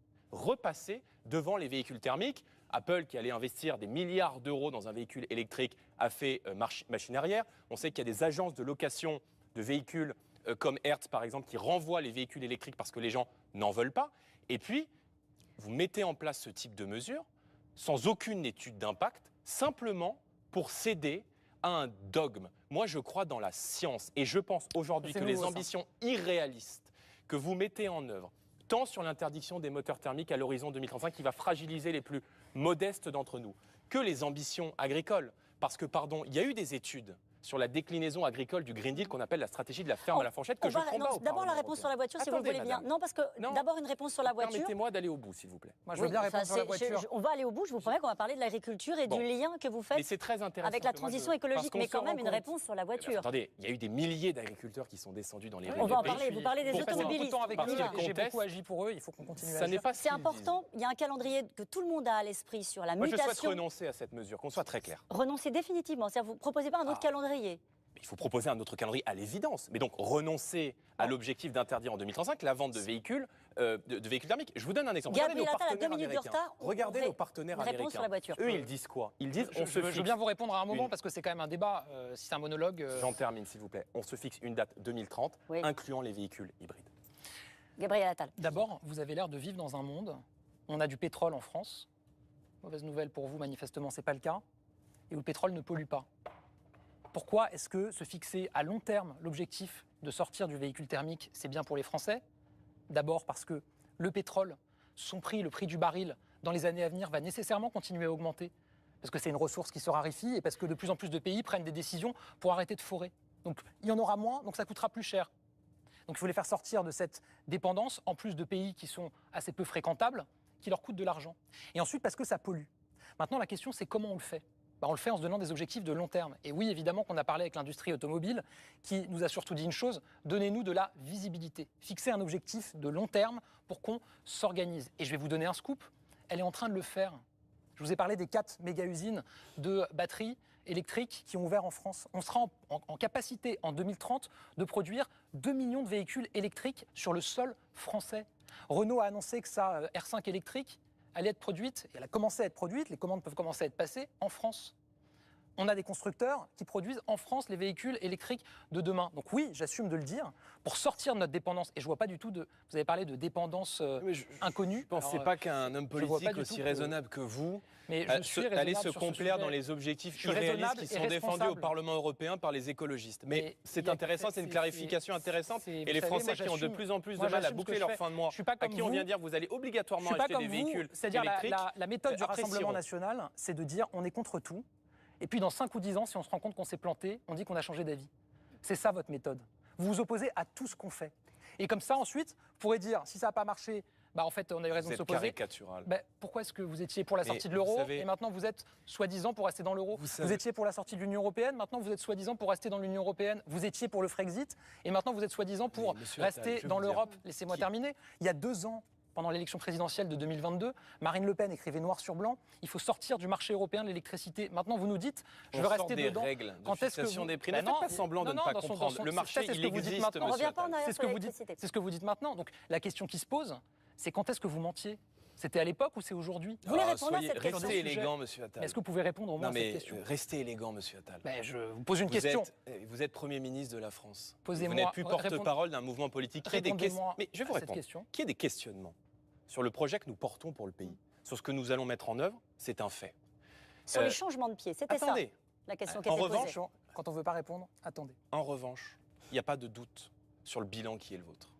devant les véhicules thermiques Apple, qui allait investir des milliards d'euros dans un véhicule électrique, a fait machine arrière. On sait qu'il y a des agences de location de véhicules comme Hertz, par exemple, qui renvoient les véhicules électriques parce que les gens n'en veulent pas. Et puis, vous mettez en place ce type de mesures sans aucune étude d'impact, simplement pour céder à un dogme. Moi, je crois dans la science et je pense aujourd'hui que les ambitions irréalistes que vous mettez en œuvre, tant sur l'interdiction des moteurs thermiques à l'horizon 2035, qui va fragiliser les plus modestes d'entre nous, que les ambitions agricoles. Parce que, pardon, il y a eu des études sur la déclinaison agricole du Green Deal qu'on appelle la stratégie de la ferme à la fourchette, que je combats. D'abord la réponse sur la voiture, si vous voulez bien. Non, parce que d'abord une réponse sur la voiture. Permettez-moi d'aller au bout, s'il vous plaît. Moi, je veux bien répondre sur la voiture. On va aller au bout, je vous promets qu'on va parler de l'agriculture et du lien que vous faites avec la transition écologique, mais quand même une réponse sur la voiture. Attendez, il y a eu des milliers d'agriculteurs qui sont descendus dans les rues. On va en parler, vous parlez des automobilistes. J'ai beaucoup agi pour eux, il faut qu'on continue à agir. C'est important, il y a un calendrier que tout le monde a à l'esprit sur la mutation. Moi, je souhaite renoncer à cette mesure, qu'on soit très clair. Renoncer définitivement, c'est-à-dire vous ne proposez pas un autre calendrier. Il faut proposer un autre calendrier à l'évidence, mais donc renoncer à l'objectif d'interdire en 2035 la vente de véhicules, thermiques. Je vous donne un exemple. Gabriel Attal a 2 minutes de retard. Regardez nos partenaires américains. Sur la voiture. Eux, ils disent quoi? Ils disent je veux bien vous répondre à un moment parce que c'est quand même un débat. Si c'est un monologue. J'en termine, s'il vous plaît. On se fixe une date 2030, incluant les véhicules hybrides. Gabriel Attal. D'abord, vous avez l'air de vivre dans un monde où on a du pétrole en France. Mauvaise nouvelle pour vous, manifestement, c'est pas le cas. Et où le pétrole ne pollue pas. Pourquoi est-ce que se fixer à long terme l'objectif de sortir du véhicule thermique, c'est bien pour les Français? D'abord parce que le pétrole, son prix, le prix du baril, dans les années à venir, va nécessairement continuer à augmenter. Parce que c'est une ressource qui se raréfie et parce que de plus en plus de pays prennent des décisions pour arrêter de forer. Donc il y en aura moins, donc ça coûtera plus cher. Donc il faut les faire sortir de cette dépendance, en plus de pays qui sont assez peu fréquentables, qui leur coûtent de l'argent. Et ensuite parce que ça pollue. Maintenant la question c'est comment on le fait? On le fait en se donnant des objectifs de long terme. Et oui, évidemment qu'on a parlé avec l'industrie automobile qui nous a surtout dit une chose, donnez-nous de la visibilité. Fixez un objectif de long terme pour qu'on s'organise. Et je vais vous donner un scoop, elle est en train de le faire. Je vous ai parlé des 4 méga-usines de batteries électriques qui ont ouvert en France. On sera en capacité en 2030 de produire 2 millions de véhicules électriques sur le sol français. Renault a annoncé que sa R5 électrique allait être produite, et elle a commencé à être produite, les commandes peuvent commencer à être passées en France. On a des constructeurs qui produisent en France les véhicules électriques de demain. Donc oui, j'assume de le dire, pour sortir de notre dépendance. Et je ne vois pas du tout de... Vous avez parlé de dépendance inconnue. Je ne pensais pas qu'un homme politique aussi raisonnable que vous allait se complaire dans les objectifs irréalistes qui sont défendus au Parlement européen par les écologistes. Mais c'est intéressant, c'est une clarification intéressante. Et les Français qui ont de plus en plus de mal à boucler leur fin de mois, à qui on vient dire vous allez obligatoirement acheter des véhicules électriques. C'est-à-dire la méthode du Rassemblement national, c'est de dire on est contre tout. Et puis dans 5 ou 10 ans, si on se rend compte qu'on s'est planté, on dit qu'on a changé d'avis. C'est ça votre méthode. Vous vous opposez à tout ce qu'on fait. Et comme ça, ensuite, vous pourrez dire, si ça n'a pas marché, en fait, on a eu raison de s'opposer. Caricatural. Pourquoi est-ce que vous étiez pour la sortie de l'euro et maintenant vous êtes soi-disant pour rester dans l'euro? Vous étiez pour la sortie de l'Union européenne, maintenant vous êtes soi-disant pour rester dans l'Union européenne. Vous étiez pour le Frexit et maintenant vous êtes soi-disant pour rester dans l'Europe. Laissez-moi terminer. Il y a 2 ans, pendant l'élection présidentielle de 2022, Marine Le Pen écrivait noir sur blanc, il faut sortir du marché européen de l'électricité. Maintenant, vous nous dites, je veux rester dedans. Règles de fixation des prix. Ne faites pas semblant de ne pas comprendre. Le marché, il existe, monsieur Attal. C'est ce que vous dites maintenant. Donc, la question qui se pose, c'est quand est-ce que vous mentiez? C'était à l'époque ou c'est aujourd'hui? Vous voulez répondre à cette question? Restez élégant, monsieur Attal. Est-ce que vous pouvez répondre au moins à cette question? Restez élégant, monsieur Attal. Je vous pose une question. Vous êtes Premier ministre de la France. Posez-moi. Vous n'êtes plus porte-parole d'un mouvement politique. Mais je vais vous répondre. Qui est des questionnements sur le projet que nous portons pour le pays, sur ce que nous allons mettre en œuvre, c'est un fait. Sur les changements de pied, c'était ça la question qui était posée. Quand on ne veut pas répondre, attendez. En revanche, il n'y a pas de doute sur le bilan qui est le vôtre.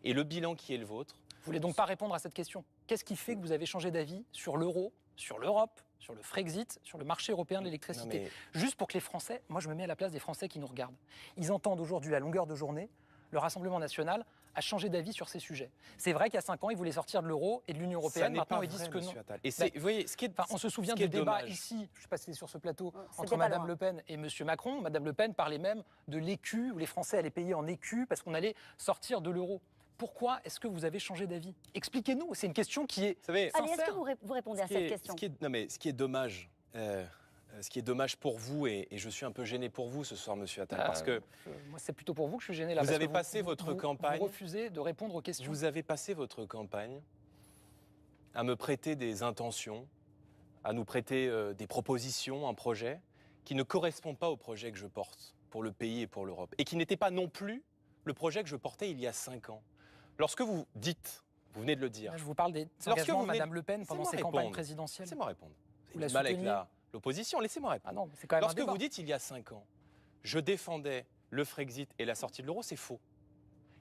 Et le bilan qui est le vôtre... Vous voulez donc pas répondre à cette question? Qu'est-ce qui fait que vous avez changé d'avis sur l'euro, sur l'Europe, sur le Frexit, sur le marché européen de l'électricité? Juste pour que les Français, moi je me mets à la place des Français qui nous regardent. Ils entendent aujourd'hui à longueur de journée le Rassemblement national a changé d'avis sur ces sujets. C'est vrai qu'il y a 5 ans, ils voulaient sortir de l'euro et de l'Union européenne. Maintenant, ils disent que non. Et vous voyez, on se souvient du débat ici, je ne sais pas si c'était sur ce plateau, entre Mme Le Pen et M. Macron. Mme Le Pen parlait même de l'écu, où les Français allaient payer en écu parce qu'on allait sortir de l'euro. Pourquoi est-ce que vous avez changé d'avis? Expliquez-nous, c'est une question qui est sincère. Allez, est-ce que vous répondez à cette question? Ce qui est dommage... ce qui est dommage pour vous, et je suis un peu gêné pour vous ce soir, monsieur Attal, parce que... Moi, c'est plutôt pour vous que je suis gêné là. Vous avez passé votre campagne... Vous refusez de répondre aux questions. Vous avez passé votre campagne à me prêter des intentions à nous prêter des propositions, un projet qui ne correspond pas au projet que je porte pour le pays et pour l'Europe, et qui n'était pas non plus le projet que je portais il y a 5 ans. Lorsque vous dites, vous venez de le dire... Là, je vous parle des engagements de Mme Le Pen pendant ses campagnes présidentielles. Laissez-moi répondre. Vous la mal avec souteniez l'opposition, laissez-moi répondre. Ah non, c'est quand même Lorsque un débat. vous dites il y a 5 ans, je défendais le Frexit et la sortie de l'euro, c'est faux.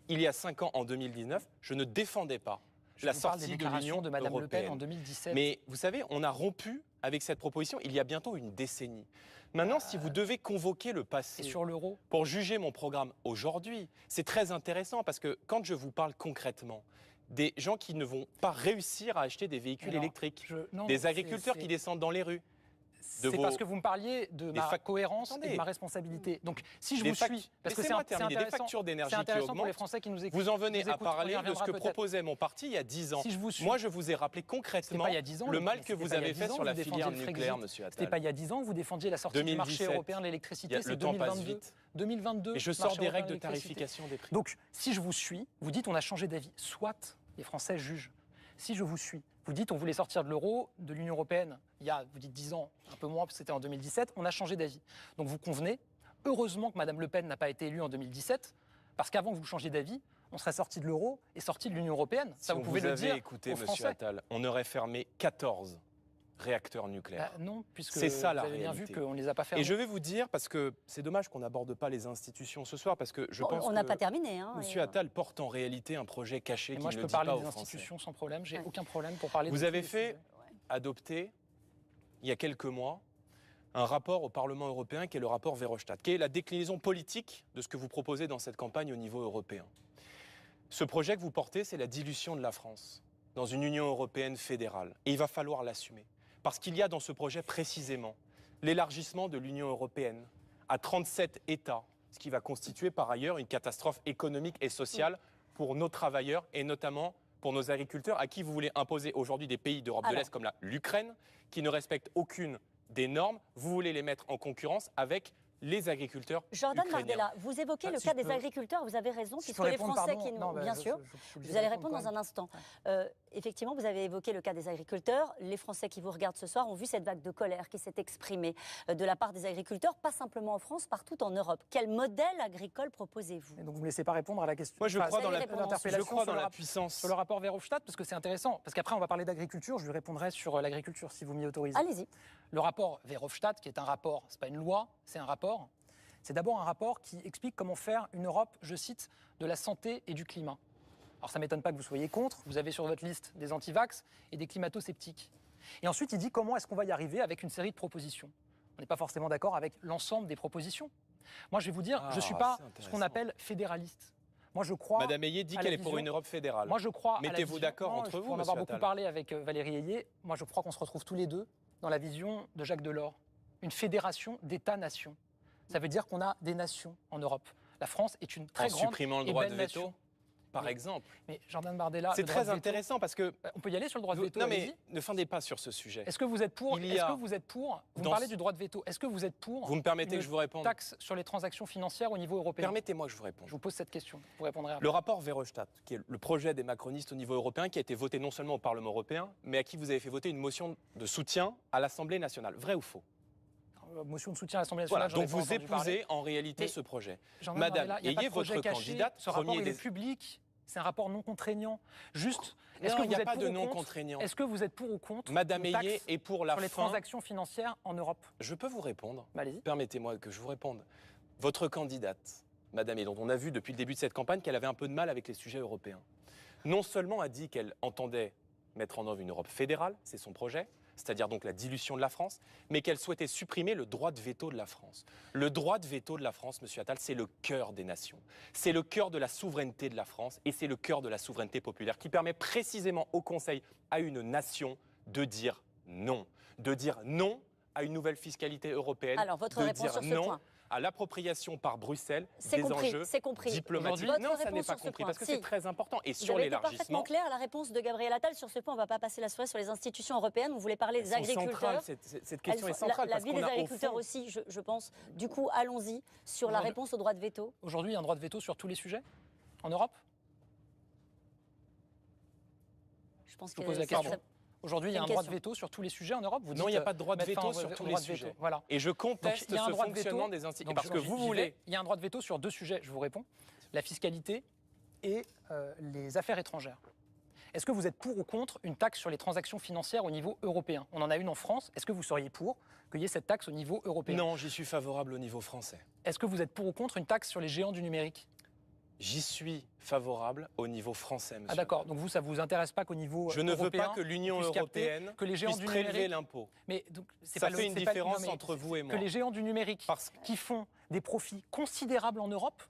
Il y a 5 ans, en 2019, je ne défendais pas la sortie de l'Union de Mme européenne. Le Pen en 2017. Mais vous savez, on a rompu avec cette proposition il y a bientôt une décennie. Maintenant, si vous devez convoquer le passé sur l'euro pour juger mon programme aujourd'hui, c'est très intéressant parce que quand je vous parle concrètement, des gens qui ne vont pas réussir à acheter des véhicules électriques, des agriculteurs qui descendent dans les rues. C'est parce que vous me parliez de ma cohérence et de ma responsabilité. Donc, si je vous suis, parce que c'est intéressant, des factures d'énergie qui pour les Français qui nous écoutent. Vous en venez à parler de ce que proposait mon parti il y a 10 ans. Moi, je vous ai rappelé concrètement le mal que vous avez fait sur la filière nucléaire, monsieur Attal. C'était pas il y a 10 ans que vous défendiez la sortie du marché européen de l'électricité, c'est 2022. Et je sors des règles de tarification des prix. Donc, si je vous suis, vous dites on a changé d'avis. Soit les Français jugent. Si je vous suis, vous dites on voulait sortir de l'euro, de l'Union européenne, il y a, vous dites 10 ans, un peu moins, parce que c'était en 2017, on a changé d'avis. Donc vous convenez, heureusement que Mme Le Pen n'a pas été élue en 2017, parce qu'avant que vous changiez d'avis, on serait sorti de l'euro et sorti de l'Union européenne. Ça, vous pouvez le dire écouté, aux Français. Monsieur Attal, on aurait fermé 14 réacteurs nucléaires. Non, puisque c'est ça, vous avez bien vu qu'on ne les a pas fermés. Et je vais vous dire, parce que c'est dommage qu'on n'aborde pas les institutions ce soir, parce que je pense on n'a pas terminé. Monsieur Attal porte en réalité un projet caché qui ne le dit pas aux Français. Moi, je peux parler des institutions sans problème, j'ai aucun problème pour parler Vous avez fait adopter, il y a quelques mois, un rapport au Parlement européen qui est le rapport Verhofstadt, qui est la déclinaison politique de ce que vous proposez dans cette campagne au niveau européen. Ce projet que vous portez, c'est la dilution de la France dans une Union européenne fédérale. Et il va falloir l'assumer. Parce qu'il y a dans ce projet précisément l'élargissement de l'Union européenne à 37 États, ce qui va constituer par ailleurs une catastrophe économique et sociale pour nos travailleurs et notamment pour nos agriculteurs à qui vous voulez imposer aujourd'hui des pays d'Europe de l'Est comme l'Ukraine qui ne respectent aucune des normes. Vous voulez les mettre en concurrence avec les agriculteurs Jordan ukrainiens. Bardella, vous évoquez le cas des agriculteurs, vous avez raison, puisque les Français qui nous... Bien sûr, vous allez répondre dans un instant. Effectivement, vous avez évoqué le cas des agriculteurs. Les Français qui vous regardent ce soir ont vu cette vague de colère qui s'est exprimée de la part des agriculteurs, pas simplement en France, partout en Europe. Quel modèle agricole proposez-vous? Donc vous ne me laissez pas répondre à la question. Moi, je crois dans la puissance. Sur le rapport Verhofstadt, parce que c'est intéressant. Parce qu'après, on va parler d'agriculture. Je lui répondrai sur l'agriculture, si vous m'y autorisez. Allez-y. Le rapport Verhofstadt, qui est un rapport, c'est pas une loi, c'est un rapport. C'est d'abord un rapport qui explique comment faire une Europe, je cite, de la santé et du climat. Alors ça ne m'étonne pas que vous soyez contre, vous avez sur votre liste des antivax et des climato-sceptiques. Et ensuite, il dit comment est-ce qu'on va y arriver avec une série de propositions. On n'est pas forcément d'accord avec l'ensemble des propositions. Moi, je vais vous dire, je ne suis pas ce qu'on appelle fédéraliste. Moi, je crois. Madame Ayé dit qu'elle est pour une Europe fédérale. Moi, je crois. Mettez-vous d'accord entre vous, on en avoir beaucoup parlé avec Valérie Ayé. Moi, je crois qu'on se retrouve tous les deux dans la vision de Jacques Delors. Une fédération d'États-nations. Ça veut dire qu'on a des nations en Europe. La France est une très grande supprimant le droit de veto, par exemple. Mais Jordan Bardella, c'est très intéressant parce que on peut y aller sur le droit de veto. Non mais ne fendez pas sur ce sujet. Est-ce que vous êtes pour? Vous me parlez du droit de veto. Est-ce que vous êtes pour? Vous me permettez que je vous réponde? Taxe sur les transactions financières au niveau européen. Permettez-moi que je vous réponde. Je vous pose cette question. Vous répondrez après. Le rapport Verhofstadt, qui est le projet des macronistes au niveau européen, qui a été voté non seulement au Parlement européen, mais à qui vous avez fait voter une motion de soutien à l'Assemblée nationale. Vrai ou faux? Motion de soutien à l'Assemblée nationale. Voilà, donc vous épousez en réalité ce projet. Madame Ayé, votre candidate, ce rapport il est public, c'est un rapport non contraignant. Juste, est-ce que il n'y a pas de non contraignant? Est-ce que vous êtes pour ou contre Madame Ayé est pour la sur les transactions financières en Europe? Je peux vous répondre. Allez-y. Permettez-moi que je vous réponde. Votre candidate, Madame Ayé, dont on a vu depuis le début de cette campagne qu'elle avait un peu de mal avec les sujets européens, non seulement a dit qu'elle entendait mettre en œuvre une Europe fédérale, c'est son projet, c'est-à-dire donc la dilution de la France, mais qu'elle souhaitait supprimer le droit de veto de la France. Le droit de veto de la France, monsieur Attal, c'est le cœur des nations. C'est le cœur de la souveraineté de la France et c'est le cœur de la souveraineté populaire qui permet précisément au Conseil, à une nation, de dire non. De dire non à une nouvelle fiscalité européenne. Alors, votre réponse sur ce point? À l'appropriation par Bruxelles des enjeux diplomatiques. Non, ça n'est pas compris, parce que si. c'est très important. Et sur l'élargissement... parfaitement clair, la réponse de Gabriel Attal sur ce point. On ne va pas passer la soirée sur les institutions européennes. Vous voulez parler des agriculteurs. Cette question est centrale. La vie des agriculteurs aussi, je pense. Du coup, allons-y sur la réponse au droit de veto. Aujourd'hui, il y a un droit de veto sur tous les sujets en Europe? Je pense que pose la question. Aujourd'hui, il y a un droit de veto sur tous les sujets en Europe. Non, il n'y a pas de droit de veto sur tous les sujets. Voilà. Et je conteste ce fonctionnement des institutions. Parce que vous voulez... Il y a un droit de veto sur 2 sujets, je vous réponds. La fiscalité et les affaires étrangères. Est-ce que vous êtes pour ou contre une taxe sur les transactions financières au niveau européen? On en a une en France. Est-ce que vous seriez pour qu'il y ait cette taxe au niveau européen? Non, j'y suis favorable au niveau français. Est-ce que vous êtes pour ou contre une taxe sur les géants du numérique? J'y suis favorable au niveau français, monsieur. Ah d'accord, donc vous, ça ne vous intéresse pas qu'au niveau européen? Je ne veux pas que l'Union européenne puisse prélever l'impôt. Mais donc, ça fait une différence entre vous et moi. Que les géants du numérique qui font des profits considérables en Europe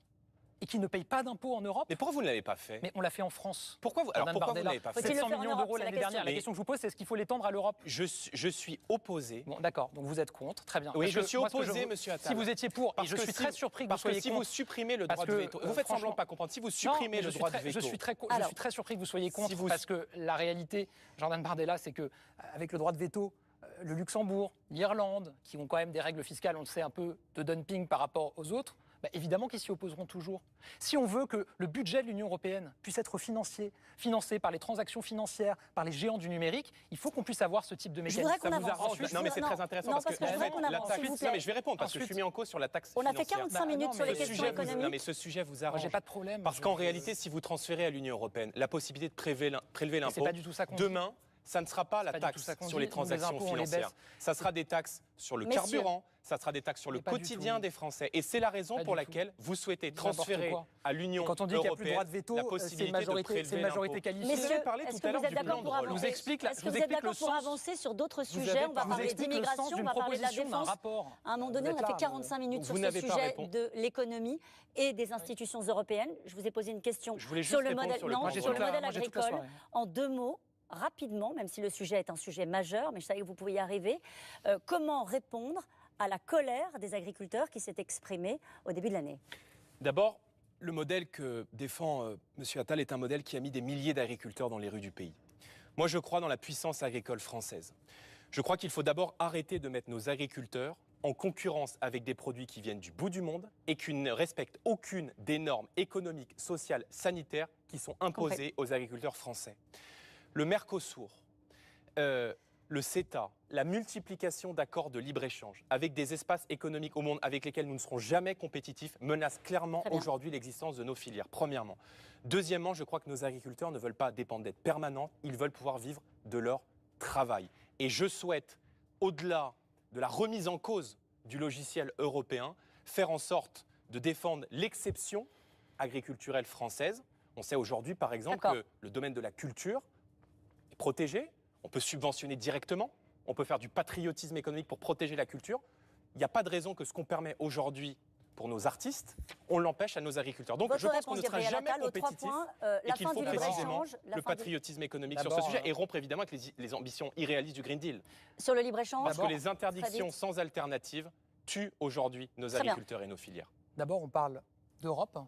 et qui ne payent pas d'impôts en Europe. Mais pourquoi vous ne l'avez pas fait? Mais on l'a fait en France. Pourquoi vous ne l'avez pas fait? 700 millions d'euros l'année dernière. La question que je vous pose, c'est est-ce qu'il faut l'étendre à l'Europe? Je suis opposé. Bon, d'accord, donc vous êtes contre, très bien. Oui, je suis opposé, monsieur Attal. Si vous étiez pour, et je suis très surpris que vous soyez contre. Parce que si vous supprimez le droit de veto, vous faites semblant de ne pas comprendre, si vous supprimez le droit de veto... Je suis très surpris que vous soyez contre, parce que la réalité, Jordan Bardella, c'est qu'avec le droit de veto, le Luxembourg, l'Irlande, qui ont quand même des règles fiscales, on le sait, un peu de dumping par rapport aux autres, évidemment qu'ils s'y opposeront toujours. Si on veut que le budget de l'Union européenne puisse être financé par les transactions financières, par les géants du numérique, il faut qu'on puisse avoir ce type de mécanisme. Ça vous arrange? Non, mais c'est très intéressant parce que la taxe... Non, mais je vais répondre parce que je suis mis en cause sur la taxe financière. On a fait 45 minutes sur les questions économiques. Non, mais ce sujet vous arrange. J'ai pas de problème. Parce qu'en réalité, si vous transférez à l'Union européenne la possibilité de prélever l'impôt, demain, ça ne sera pas la taxe sur les transactions financières. Ça sera des taxes sur le carburant, ça sera des taxes sur le quotidien des Français. Et c'est la raison pour laquelle vous souhaitez transférer à l'Union européenne quand on dit qu'il n'y a plus de droit de veto, la possibilité de prélever majorité qualifiée. Messieurs, est-ce que vous êtes d'accord pour avancer? Est-ce que vous êtes d'accord pour avancer sur d'autres sujets? On va parler d'immigration, on va parler de la défense. À un moment donné, on a fait 45 minutes sur ce sujet de l'économie et des institutions européennes. Je vous ai posé une question sur le modèle agricole. En 2 mots, rapidement, même si le sujet est un sujet majeur, mais je savais que vous pouviez y arriver, comment répondre à la colère des agriculteurs qui s'est exprimée au début de l'année? D'abord, le modèle que défend M. Attal est un modèle qui a mis des milliers d'agriculteurs dans les rues du pays. Moi, je crois dans la puissance agricole française. Je crois qu'il faut d'abord arrêter de mettre nos agriculteurs en concurrence avec des produits qui viennent du bout du monde et qui ne respectent aucune des normes économiques, sociales, sanitaires qui sont imposées aux agriculteurs français. Le Mercosur, le CETA, la multiplication d'accords de libre-échange avec des espaces économiques au monde avec lesquels nous ne serons jamais compétitifs menacent clairement aujourd'hui l'existence de nos filières, premièrement. Deuxièmement, je crois que nos agriculteurs ne veulent pas dépendre d'aides permanentes, ils veulent pouvoir vivre de leur travail. Et je souhaite, au-delà de la remise en cause du logiciel européen, faire en sorte de défendre l'exception agriculturelle française. On sait aujourd'hui, par exemple, que le domaine de la culture est protégé. On peut subventionner directement, on peut faire du patriotisme économique pour protéger la culture. Il n'y a pas de raison que ce qu'on permet aujourd'hui pour nos artistes, on l'empêche à nos agriculteurs. Donc je pense qu'on ne sera jamais compétitif et qu'il faut précisément le patriotisme économique sur ce sujet et rompre évidemment avec les ambitions irréalistes du Green Deal. Sur le libre-échange, parce que les interdictions sans alternative tuent aujourd'hui nos agriculteurs et nos filières. D'abord, on parle d'Europe,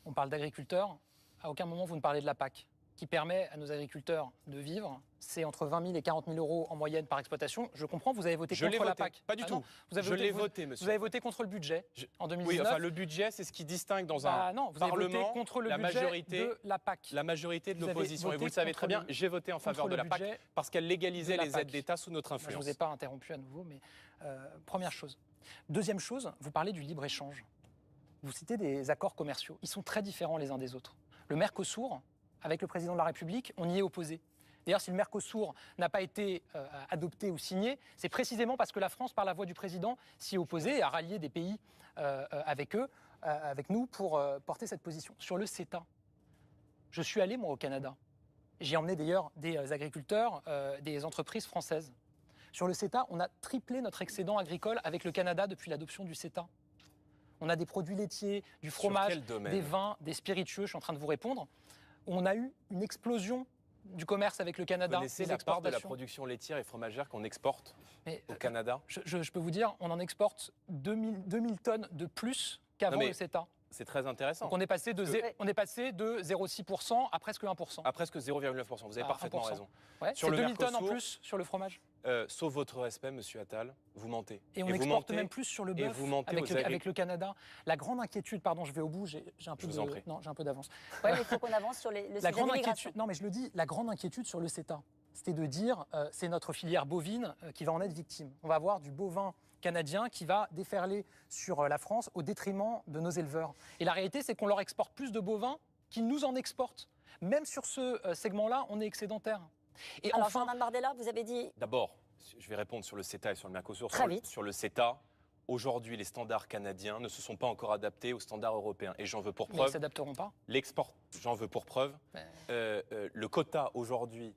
on parle d'agriculteurs. À aucun moment, vous ne parlez de la PAC, qui permet à nos agriculteurs de vivre. C'est entre 20 000 et 40 000 euros en moyenne par exploitation. Je comprends, vous avez voté contre la PAC. Pas du tout. Je l'ai voté, monsieur. Vous avez voté contre le budget en 2019. Oui, enfin, le budget, c'est ce qui distingue dans un Parlement contre le la majorité de la PAC. La majorité de l'opposition. Et vous le savez très bien, j'ai voté en faveur de la PAC parce qu'elle légalisait les aides d'État sous notre influence. Je ne vous ai pas interrompu à nouveau, mais première chose. Deuxième chose, vous parlez du libre-échange. Vous citez des accords commerciaux. Ils sont très différents les uns des autres. Le Mercosur, avec le président de la République, on y est opposé. D'ailleurs, si le Mercosur n'a pas été adopté ou signé, c'est précisément parce que la France, par la voix du président, s'y est opposée et a rallié des pays avec nous, pour porter cette position. Sur le CETA, je suis allé, moi, au Canada. J'ai emmené d'ailleurs des agriculteurs, des entreprises françaises. Sur le CETA, on a triplé notre excédent agricole avec le Canada depuis l'adoption du CETA. On a des produits laitiers, du fromage, des vins, des spiritueux, je suis en train de vous répondre. On a eu une explosion du commerce avec le Canada. Vous connaissez la part de la production laitière et fromagère qu'on exporte au Canada? Je peux vous dire, on en exporte 2000 tonnes de plus qu'avant le CETA. C'est très intéressant. Donc on est passé de 0,6% à presque 1%. À presque 0,9%, vous avez parfaitement raison. Ouais, c'est 2000 tonnes en plus sur le fromage. Sauf votre respect, monsieur Attal, vous mentez. Et on exporte même plus sur le bœuf avec le Canada. La grande inquiétude, pardon, je vais au bout, j'ai un peu d'avance. Oui, mais il faut qu'on avance sur le sujet de l'immigration. Non, mais je le dis, la grande inquiétude sur le CETA, c'était de dire c'est notre filière bovine qui va en être victime. On va avoir du bovin canadien qui va déferler sur la France au détriment de nos éleveurs. Et la réalité, c'est qu'on leur exporte plus de bovins qu'ils nous en exportent. Même sur ce segment-là, on est excédentaire. Et alors, enfin, Jordan Bardella, vous avez dit... D'abord, je vais répondre sur le CETA et sur le Mercosur. Très vite. Sur le CETA, aujourd'hui, les standards canadiens ne se sont pas encore adaptés aux standards européens. Et j'en veux pour preuve... Mais ils ne s'adapteront pas. J'en veux pour preuve. Le quota aujourd'hui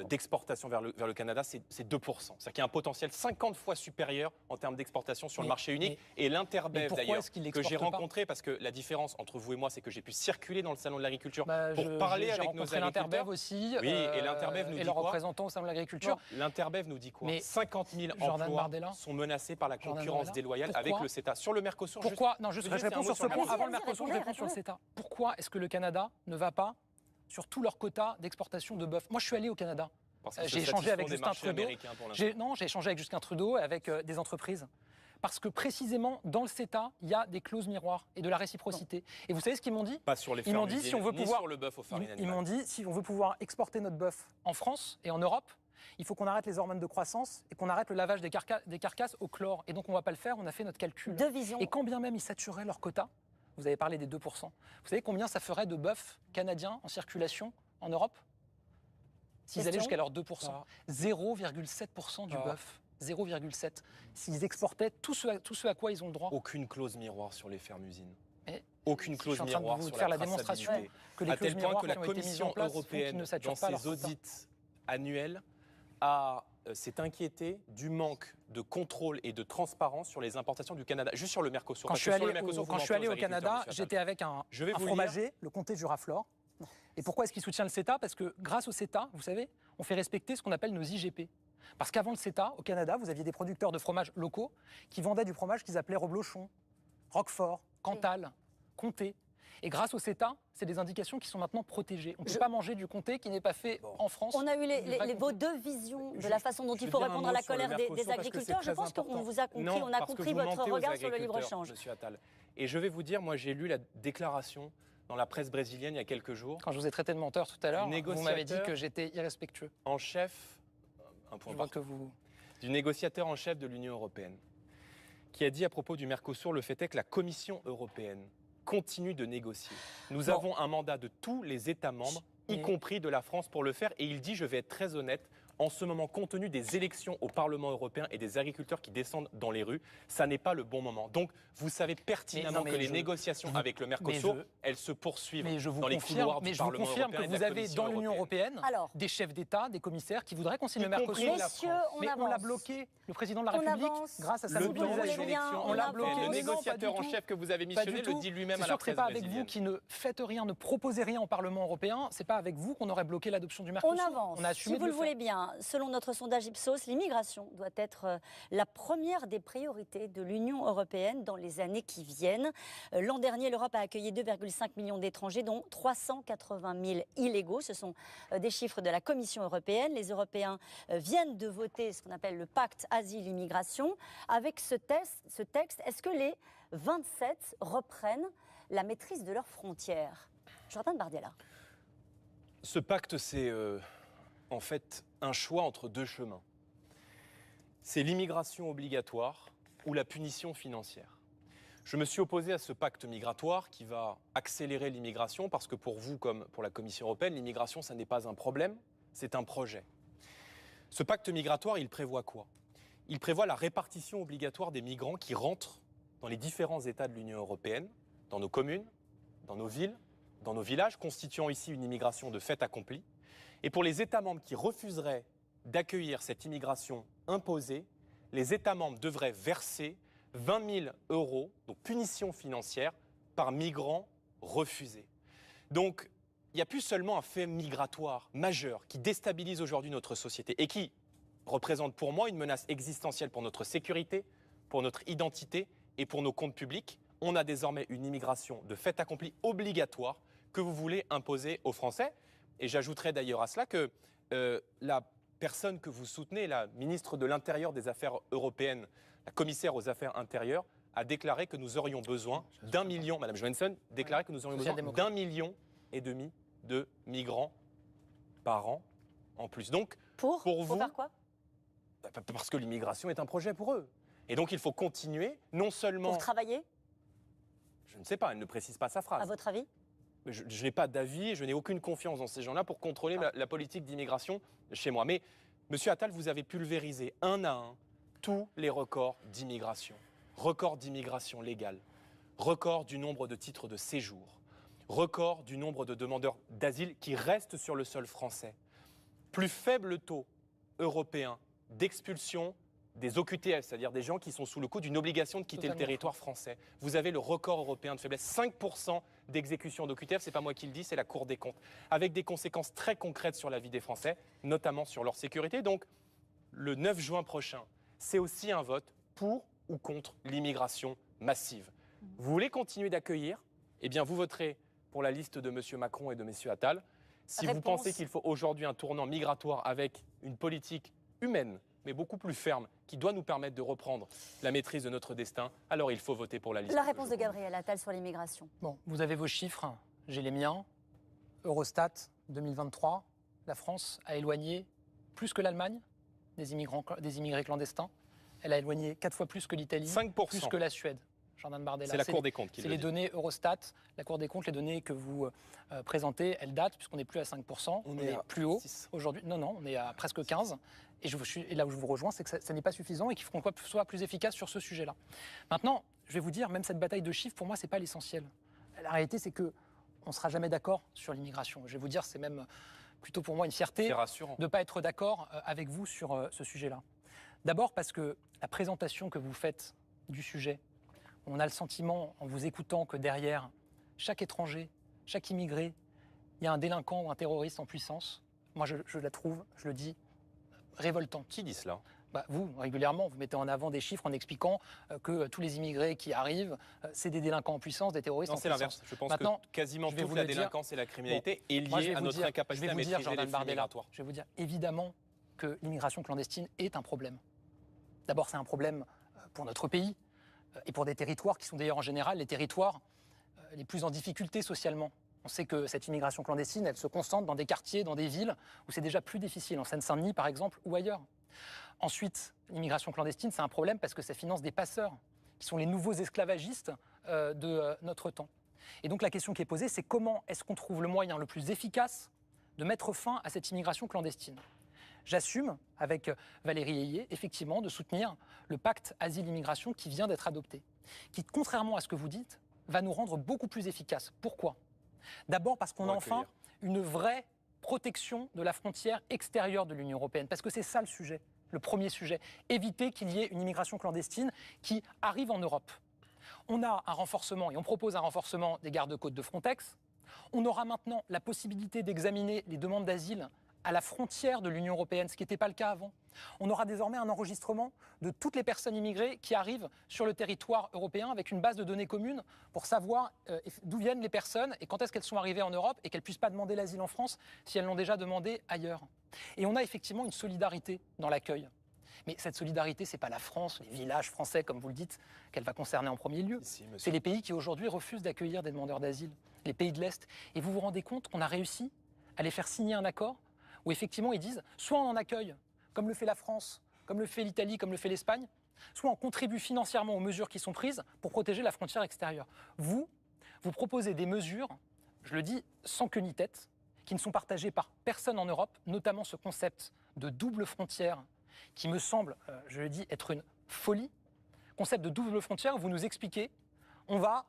d'exportation vers le Canada, c'est 2%. C'est-à-dire qu'il y a un potentiel 50 fois supérieur en termes d'exportation sur le marché unique. Et l'Interbev, d'ailleurs, que j'ai rencontré, parce que la différence entre vous et moi, c'est que j'ai pu circuler dans le salon de l'agriculture pour parler avec nos agriculteurs. L'Interbev aussi. Oui, et l'Interbev nous dit quoi ? Et leurs représentants au salon de l'agriculture. L'Interbev nous dit quoi ? 50 000 emplois sont menacés par la concurrence déloyale avec le CETA. Sur le Mercosur, pourquoi ? Non, je réponds sur ce point. Avant le Mercosur, je réponds sur le CETA. Pourquoi est-ce que le Canada ne va pas sur tous leurs quotas d'exportation de bœuf? Moi, je suis allé au Canada. J'ai échangé avec Justin Trudeau. J'ai échangé avec Justin Trudeau, avec des entreprises. Parce que précisément, dans le CETA, il y a des clauses miroirs et de la réciprocité. Et vous savez ce qu'ils m'ont dit? Pas sur les fermes usines, ni sur le bœuf aux farines animales. Ils m'ont dit, si on veut pouvoir exporter notre bœuf en France et en Europe, il faut qu'on arrête les hormones de croissance et qu'on arrête le lavage des carcasses au chlore. Et donc, on ne va pas le faire, on a fait notre calcul. Et quand bien même ils satureraient leur quota, vous avez parlé des 2%. Vous savez combien ça ferait de bœuf canadien en circulation en Europe? S'ils allaient jusqu'à leurs 2%. 0,7% du bœuf. 0,7. S'ils exportaient tout ce à quoi ils ont le droit. Aucune clause miroir sur les fermes-usines. Mais aucune clause miroir sur la démonstration que les clauses miroirs que la Commission européenne, dans ses audits annuels, s'est inquiétée du manque de contrôle et de transparence sur les importations du Canada, juste sur le Mercosur. Quand je suis allé au Canada, j'étais avec un fromager, le comté Juraflore. Et pourquoi est-ce qu'il soutient le CETA? Parce que grâce au CETA, vous savez, on fait respecter ce qu'on appelle nos IGP. Parce qu'avant le CETA, au Canada, vous aviez des producteurs de fromages locaux qui vendaient du fromage qu'ils appelaient reblochon, Roquefort, Cantal, Comté. Et grâce au CETA, c'est des indications qui sont maintenant protégées. On ne peut pas manger du comté qui n'est pas fait en France. On a eu vos deux visions de la façon dont il faut répondre à la colère des agriculteurs. Je pense qu'on vous a compris, on a compris votre regard sur le libre-échange. Monsieur Attal. Et je vais vous dire, moi j'ai lu la déclaration dans la presse brésilienne il y a quelques jours. Quand je vous ai traité de menteur tout à l'heure, vous m'avez dit que j'étais irrespectueux. En chef, du négociateur en chef de l'Union européenne, qui a dit à propos du Mercosur, le fait est que la Commission européenne continue de négocier. Nous avons un mandat de tous les États membres, y compris de la France, pour le faire. Et il dit, je vais être très honnête, en ce moment, compte tenu des élections au Parlement européen et des agriculteurs qui descendent dans les rues, ça n'est pas le bon moment. Donc, vous savez pertinemment que les négociations avec le Mercosur, elles se poursuivent dans les couloirs du Parlement européen. Mais je vous confirme que vous avez dans l'Union européenne des chefs d'État, des commissaires qui voudraient qu'on signe le Mercosur. Mais on l'a bloqué. Le président de la République, grâce à sa mobilisation, on l'a bloqué. Le négociateur en chef que vous avez missionné le dit lui-même à la presse brésilienne. C'est pas avec vous qui ne faites rien, ne proposez rien au Parlement européen, c'est pas avec vous qu'on aurait bloqué l'adoption du Mercosur. On avance. Si vous le voulez bien. Selon notre sondage Ipsos, l'immigration doit être la première des priorités de l'Union européenne dans les années qui viennent. L'an dernier, l'Europe a accueilli 2,5 millions d'étrangers, dont 380 000 illégaux. Ce sont des chiffres de la Commission européenne. Les Européens viennent de voter ce qu'on appelle le pacte asile-immigration. Avec ce texte, est-ce que les 27 reprennent la maîtrise de leurs frontières? Jordan Bardella. Ce pacte, c'est en fait un choix entre deux chemins. C'est l'immigration obligatoire ou la punition financière. Je me suis opposé à ce pacte migratoire qui va accélérer l'immigration parce que pour vous, comme pour la Commission européenne, l'immigration, ça n'est pas un problème, c'est un projet. Ce pacte migratoire, il prévoit quoi? Il prévoit la répartition obligatoire des migrants qui rentrent dans les différents États de l'Union européenne, dans nos communes, dans nos villes, dans nos villages, constituant ici une immigration de fait accompli. Et pour les États membres qui refuseraient d'accueillir cette immigration imposée, les États membres devraient verser 20 000 €, donc punition financière, par migrant refusé. Donc, il n'y a plus seulement un fait migratoire majeur qui déstabilise aujourd'hui notre société et qui représente pour moi une menace existentielle pour notre sécurité, pour notre identité et pour nos comptes publics. On a désormais une immigration de fait accompli obligatoire que vous voulez imposer aux Français. Et j'ajouterai d'ailleurs à cela que la personne que vous soutenez, la ministre de l'Intérieur des Affaires européennes, la commissaire aux Affaires intérieures, a déclaré que nous aurions besoin d'1 million, Madame Johansson, déclaré que nous aurions besoin d'1,5 million de migrants par an en plus. Donc, Pour vous, faire quoi? Parce que l'immigration est un projet pour eux. Et donc il faut continuer, non seulement... Pour travailler? Je ne sais pas, elle ne précise pas sa phrase. À votre avis? Je n'ai pas d'avis et je n'ai aucune confiance dans ces gens-là pour contrôler la politique d'immigration chez moi. Mais, Monsieur Attal, vous avez pulvérisé un à un tous les records d'immigration. Record d'immigration légale, record du nombre de titres de séjour, record du nombre de demandeurs d'asile qui restent sur le sol français. Plus faible taux européen d'expulsion des OQTF, c'est-à-dire des gens qui sont sous le coup d'une obligation de quitter le territoire français. Vous avez le record européen de faiblesse, 5% d'exécution d'OQTF, c'est pas moi qui le dis, c'est la Cour des comptes, avec des conséquences très concrètes sur la vie des Français, notamment sur leur sécurité. Donc, le 9 juin prochain, c'est aussi un vote pour ou contre l'immigration massive. Vous voulez continuer d'accueillir? Eh bien, vous voterez pour la liste de M. Macron et de M. Attal. Si vous pensez qu'il faut aujourd'hui un tournant migratoire avec une politique humaine, mais beaucoup plus ferme, qui doit nous permettre de reprendre la maîtrise de notre destin, alors il faut voter pour la liste. La réponse de Gabriel Attal sur l'immigration. Bon, vous avez vos chiffres, j'ai les miens. Eurostat 2023, la France a éloigné plus que l'Allemagne des immigrés clandestins. Elle a éloigné 4 fois plus que l'Italie, 5%. plus que la Suède. Jordan Bardella. C'est la Cour des comptes qui le dit. C'est les données Eurostat, la Cour des comptes, les données que vous présentez, elles datent, puisqu'on n'est plus à 5%, on est plus haut aujourd'hui. Non, on est à presque 15%. Et là où je vous rejoins, c'est que ça n'est pas suffisant et qu'il faut qu'on soit plus efficace sur ce sujet-là. Maintenant, je vais vous dire, même cette bataille de chiffres, pour moi, ce n'est pas l'essentiel. La réalité, c'est qu'on ne sera jamais d'accord sur l'immigration. Je vais vous dire, c'est même plutôt pour moi une fierté de ne pas être d'accord avec vous sur ce sujet-là. D'abord parce que la présentation que vous faites du sujet, on a le sentiment, en vous écoutant, que derrière chaque étranger, chaque immigré, il y a un délinquant ou un terroriste en puissance. Moi, je la trouve, je le dis, révoltante. Qui dit cela ? Vous, régulièrement, vous mettez en avant des chiffres en expliquant que tous les immigrés qui arrivent, c'est des délinquants en puissance, des terroristes en puissance. Non, c'est l'inverse. Je pense que quasiment toute la délinquance et la criminalité est liée à notre incapacité à maîtriser les flux migratoires. Je vais vous dire, évidemment, que l'immigration clandestine est un problème. D'abord, c'est un problème pour notre pays et pour des territoires qui sont d'ailleurs en général les territoires les plus en difficulté socialement. On sait que cette immigration clandestine, elle se concentre dans des quartiers, dans des villes où c'est déjà plus difficile, en Seine-Saint-Denis par exemple, ou ailleurs. Ensuite, l'immigration clandestine, c'est un problème parce que ça finance des passeurs, qui sont les nouveaux esclavagistes de notre temps. Et donc la question qui est posée, c'est comment est-ce qu'on trouve le moyen le plus efficace de mettre fin à cette immigration clandestine ? J'assume, avec Valérie Ayé, effectivement, de soutenir le pacte asile-immigration qui vient d'être adopté, qui, contrairement à ce que vous dites, va nous rendre beaucoup plus efficaces. Pourquoi ? D'abord parce qu'on a enfin une vraie protection de la frontière extérieure de l'Union européenne, parce que c'est ça le sujet, le premier sujet, éviter qu'il y ait une immigration clandestine qui arrive en Europe. On a un renforcement, et on propose un renforcement des gardes-côtes de Frontex. On aura maintenant la possibilité d'examiner les demandes d'asile à la frontière de l'Union européenne, ce qui n'était pas le cas avant. On aura désormais un enregistrement de toutes les personnes immigrées qui arrivent sur le territoire européen avec une base de données commune pour savoir d'où viennent les personnes et quand est-ce qu'elles sont arrivées en Europe et qu'elles ne puissent pas demander l'asile en France si elles l'ont déjà demandé ailleurs. Et on a effectivement une solidarité dans l'accueil. Mais cette solidarité, ce n'est pas la France, les villages français, comme vous le dites, qu'elle va concerner en premier lieu. C'est les pays qui aujourd'hui refusent d'accueillir des demandeurs d'asile, les pays de l'Est. Et vous vous rendez compte qu'on a réussi à les faire signer un accord où effectivement ils disent soit on en accueille, comme le fait la France, comme le fait l'Italie, comme le fait l'Espagne, soit on contribue financièrement aux mesures qui sont prises pour protéger la frontière extérieure. Vous proposez des mesures, je le dis sans queue ni tête, qui ne sont partagées par personne en Europe, notamment ce concept de double frontière qui me semble, je le dis, être une folie. Concept de double frontière, vous nous expliquez, on va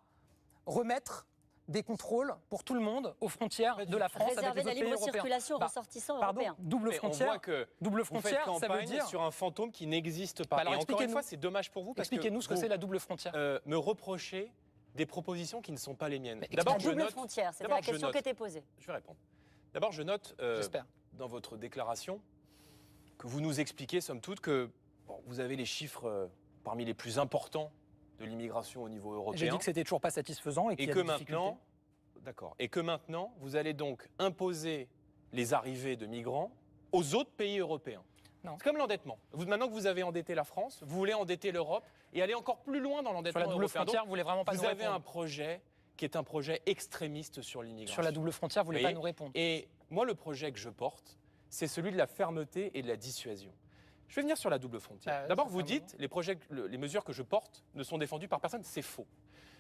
remettre des contrôles pour tout le monde aux frontières de la France avec les autres pays européens. Réserver la libre circulation aux ressortissants européens. Double frontière, on voit que double frontière, vous faites campagne ça veut dire sur un fantôme qui n'existe pas. Alors et encore une fois, c'est dommage pour vous parce que expliquez-nous ce que c'est la double frontière. Me reprochez des propositions qui ne sont pas les miennes. D'abord, la double frontière, c'était la question qui était posée. Je vais répondre. D'abord, je note dans votre déclaration que vous nous expliquez, somme toute, que vous avez les chiffres parmi les plus importants de l'immigration au niveau européen. J'ai dit que c'était toujours pas satisfaisant et que maintenant, et que maintenant, vous allez donc imposer les arrivées de migrants aux autres pays européens. C'est comme l'endettement. Maintenant que vous avez endetté la France, vous voulez endetter l'Europe et aller encore plus loin dans l'endettement européen. Sur la double frontière, vous voulez vraiment pas nous répondre. Vous avez un projet qui est un projet extrémiste sur l'immigration. Sur la double frontière, vous voulez pas nous répondre. Et moi, le projet que je porte, c'est celui de la fermeté et de la dissuasion. Je vais venir sur la double frontière. D'abord, vous dites, les mesures que je porte ne sont défendues par personne, c'est faux.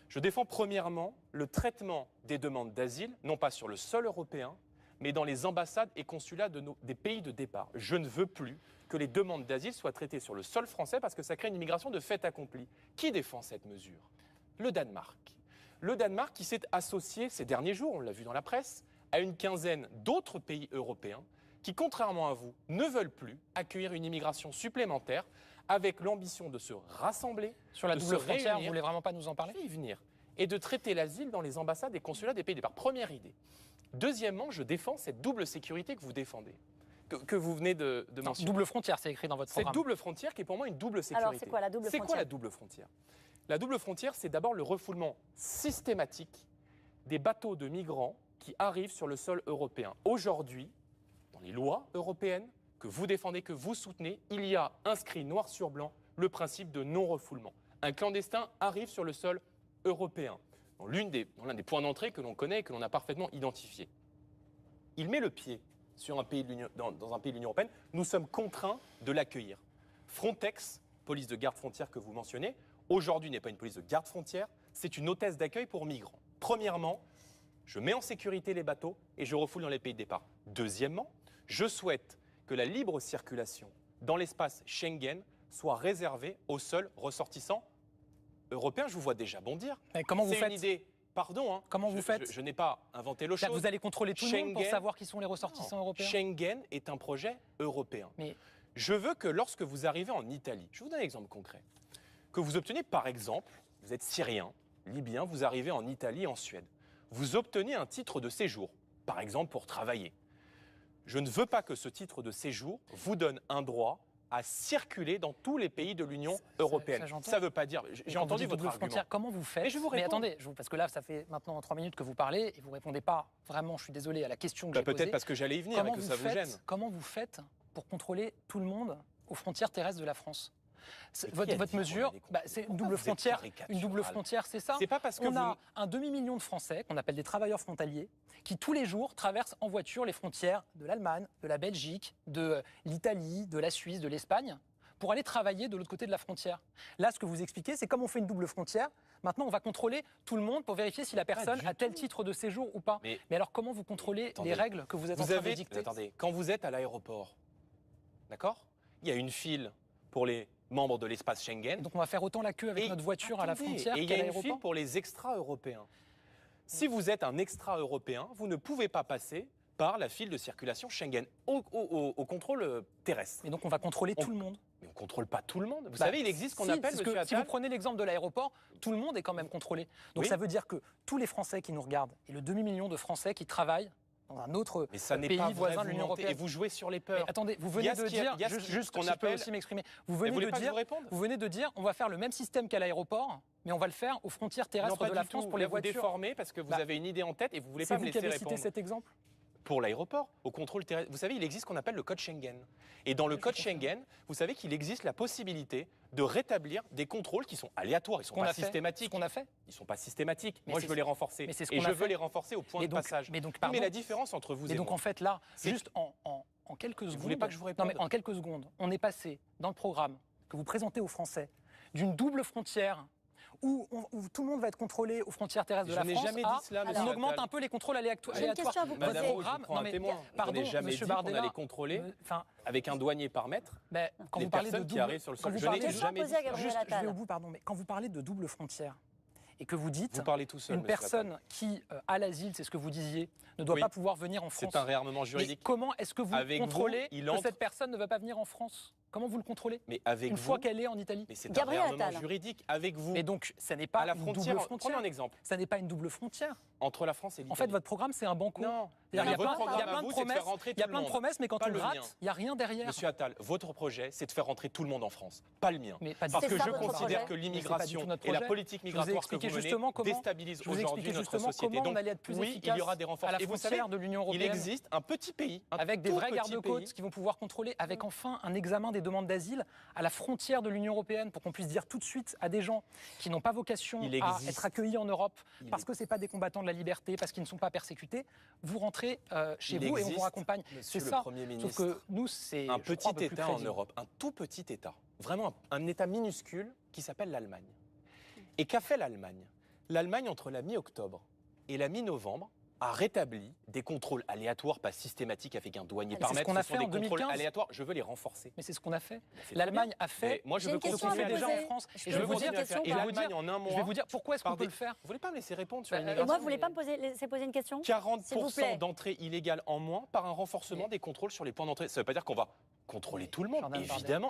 Je défends premièrement le traitement des demandes d'asile, non pas sur le sol européen, mais dans les ambassades et consulats des pays de départ. Je ne veux plus que les demandes d'asile soient traitées sur le sol français parce que ça crée une immigration de fait accompli. Qui défend cette mesure? Le Danemark. Le Danemark qui s'est associé ces derniers jours, on l'a vu dans la presse, à une quinzaine d'autres pays européens qui, contrairement à vous, ne veulent plus accueillir une immigration supplémentaire avec l'ambition de se rassembler, sur la double frontière, vous voulez vraiment pas nous en parler? Je vais y venir. Et de traiter l'asile dans les ambassades et consulats des pays de départ. Première idée. Deuxièmement, je défends cette double sécurité que vous défendez, que vous venez de mentionner. Double frontière, c'est écrit dans votre programme. Cette double frontière qui est pour moi une double sécurité. Alors, c'est quoi la double frontière? C'est quoi la double frontière? La double frontière, c'est d'abord le refoulement systématique des bateaux de migrants qui arrivent sur le sol européen. Aujourd'hui, dans les lois européennes que vous défendez, que vous soutenez, il y a inscrit noir sur blanc le principe de non-refoulement. Un clandestin arrive sur le sol européen, dans l'un des points d'entrée que l'on connaît et que l'on a parfaitement identifié. Il met le pied sur dans un pays de l'Union européenne, nous sommes contraints de l'accueillir. Frontex, police de garde-frontière que vous mentionnez, aujourd'hui n'est pas une police de garde-frontière, c'est une hôtesse d'accueil pour migrants. Premièrement, je mets en sécurité les bateaux et je refoule dans les pays de départ. Deuxièmement, je souhaite que la libre circulation dans l'espace Schengen soit réservée aux seuls ressortissants européens. Je vous vois déjà bondir. Mais comment vous faites? C'est une idée. Pardon, hein, comment vous faites? Je n'ai pas inventé l'eau chaude. Vous allez contrôler tout le monde pour savoir qui sont les ressortissants européens? Schengen est un projet européen. Mais je veux que lorsque vous arrivez en Italie, je vous donne un exemple concret, que vous obtenez par exemple, vous êtes syrien, libyen, vous arrivez en Italie, en Suède, vous obtenez un titre de séjour, par exemple pour travailler. Je ne veux pas que ce titre de séjour vous donne un droit à circuler dans tous les pays de l'Union européenne. Ça ne veut pas dire... J'ai entendu votre argument. Comment vous faites? Et je vous réponds. Mais attendez, parce que là, ça fait maintenant 3 minutes que vous parlez et vous ne répondez pas vraiment, je suis désolé, à la question que j'ai posée. Peut-être parce que j'allais y venir et que ça vous gêne. Comment vous faites pour contrôler tout le monde aux frontières terrestres de la France? Votre mesure, c'est une double frontière. Une double frontière, c'est ça. C'est pas parce que on a un demi-million de Français qu'on appelle des travailleurs frontaliers qui tous les jours traversent en voiture les frontières de l'Allemagne, de la Belgique, de l'Italie, de la Suisse, de l'Espagne pour aller travailler de l'autre côté de la frontière. Là, ce que vous expliquez, c'est comme on fait une double frontière. Maintenant, on va contrôler tout le monde pour vérifier si la personne a tel titre de séjour ou pas. Mais alors, comment vous contrôlez les règles que vous êtes en train de dicter? Attendez, quand vous êtes à l'aéroport, d'accord, il y a une file pour les membres de l'espace Schengen. Donc on va faire autant la queue avec notre voiture à la frontière qu'à l'aéroport. Et il y a une file pour les extra-européens. Si vous êtes un extra-européen, vous ne pouvez pas passer par la file de circulation Schengen au contrôle terrestre. Et donc on va contrôler tout le monde. Mais on ne contrôle pas tout le monde. Vous savez, il existe ce qu'on appelle, monsieur Attal... Si vous prenez l'exemple de l'aéroport, tout le monde est quand même contrôlé. Donc ça veut dire que tous les Français qui nous regardent et le demi-million de Français qui travaillent dans un autre pays voisin de l'Union européenne. Et vous jouez sur les peurs. Mais attendez, vous venez de dire, juste qu'on appelle aussi m'exprimer. Vous venez de dire, on va faire le même système qu'à l'aéroport, mais on va le faire aux frontières terrestres de la France pour les voitures. Vous déformez parce que vous avez une idée en tête et vous voulez pas me laisser répondre. C'est vous qui avez cité cet exemple? Pour l'aéroport, au contrôle terrestre. Vous savez, il existe ce qu'on appelle le code Schengen. Et dans le code Schengen, vous savez qu'il existe la possibilité de rétablir des contrôles qui sont aléatoires, ils ne sont pas systématiques. Qu'on a fait. Ils ne sont pas systématiques. Moi, je veux les renforcer. Et je veux les renforcer au point de passage. Mais la différence entre vous et moi... Mais donc, en fait, là, juste en quelques secondes... Vous voulez pas que je vous réponde? Non, mais en quelques secondes, on est passé dans le programme que vous présentez aux Français d'une double frontière où tout le monde va être contrôlé aux frontières terrestres de la France. Je n'ai jamais dit cela, monsieur On augmente un peu les contrôles aléatoires. J'ai une question à vous poser. Madame, je prends un témoin. Pardon, jamais dit qu'on allait contrôler avec un douanier par mètre quand les vous parlez de personnes qui arrivent sur le sol. Je n'ai jamais dit ça. Juste, je vais au bout, pardon, mais quand vous parlez de double frontière et que vous dites une personne qui a l'asile, c'est ce que vous disiez, ne doit pas pouvoir venir en France. C'est un réarmement juridique. Mais comment est-ce que vous contrôlez que cette personne ne va pas venir en France? Comment vous le contrôlez? Une fois qu'elle est en Italie. Mais c'est un réarmement juridique avec vous. Et donc, ça n'est pas une double frontière. Prenons un exemple. Ça n'est pas une double frontière. Entre la France et l'Italie. En fait, votre programme, c'est un banco. Non. Il y a plein de promesses, mais quand on gratte, il n'y a rien derrière. Monsieur Attal, votre projet, c'est de faire rentrer tout le monde en France, pas le mien. Parce que je considère que l'immigration et la politique migratoire que vous menez déstabilisent aujourd'hui notre société. Donc, oui, il y aura des renforts. Et vous savez, il existe un petit pays, avec des vrais garde-côtes qui vont pouvoir contrôler, avec enfin un examen des demande d'asile à la frontière de l'Union européenne pour qu'on puisse dire tout de suite à des gens qui n'ont pas vocation à être accueillis en Europe parce que ce n'est pas des combattants de la liberté, parce qu'ils ne sont pas persécutés, vous rentrez chez vous et on vous raccompagne. C'est ça. Sauf que nous, c'est un petit État en Europe, un tout petit État, vraiment un État minuscule qui s'appelle l'Allemagne. Et qu'a fait l'Allemagne? L'Allemagne, entre la mi-octobre et la mi-novembre, a rétabli des contrôles aléatoires, pas systématiques avec un douanier par mètre. Ce qu'on a fait en 2015. Aléatoires, je veux les renforcer. Mais c'est ce qu'on a fait. L'Allemagne a fait. Moi, je veux ce qu'on fait déjà en France. Et je veux vous dire, et l'Allemagne en un mois. Je vais vous dire pourquoi est-ce qu'on peut le faire. Vous voulez pas me laisser répondre sur Et moi, vous voulez pas me laisser poser une question? 40% d'entrées illégales en moins par un renforcement des contrôles sur les points d'entrée. Ça ne veut pas dire qu'on va contrôler tout le monde.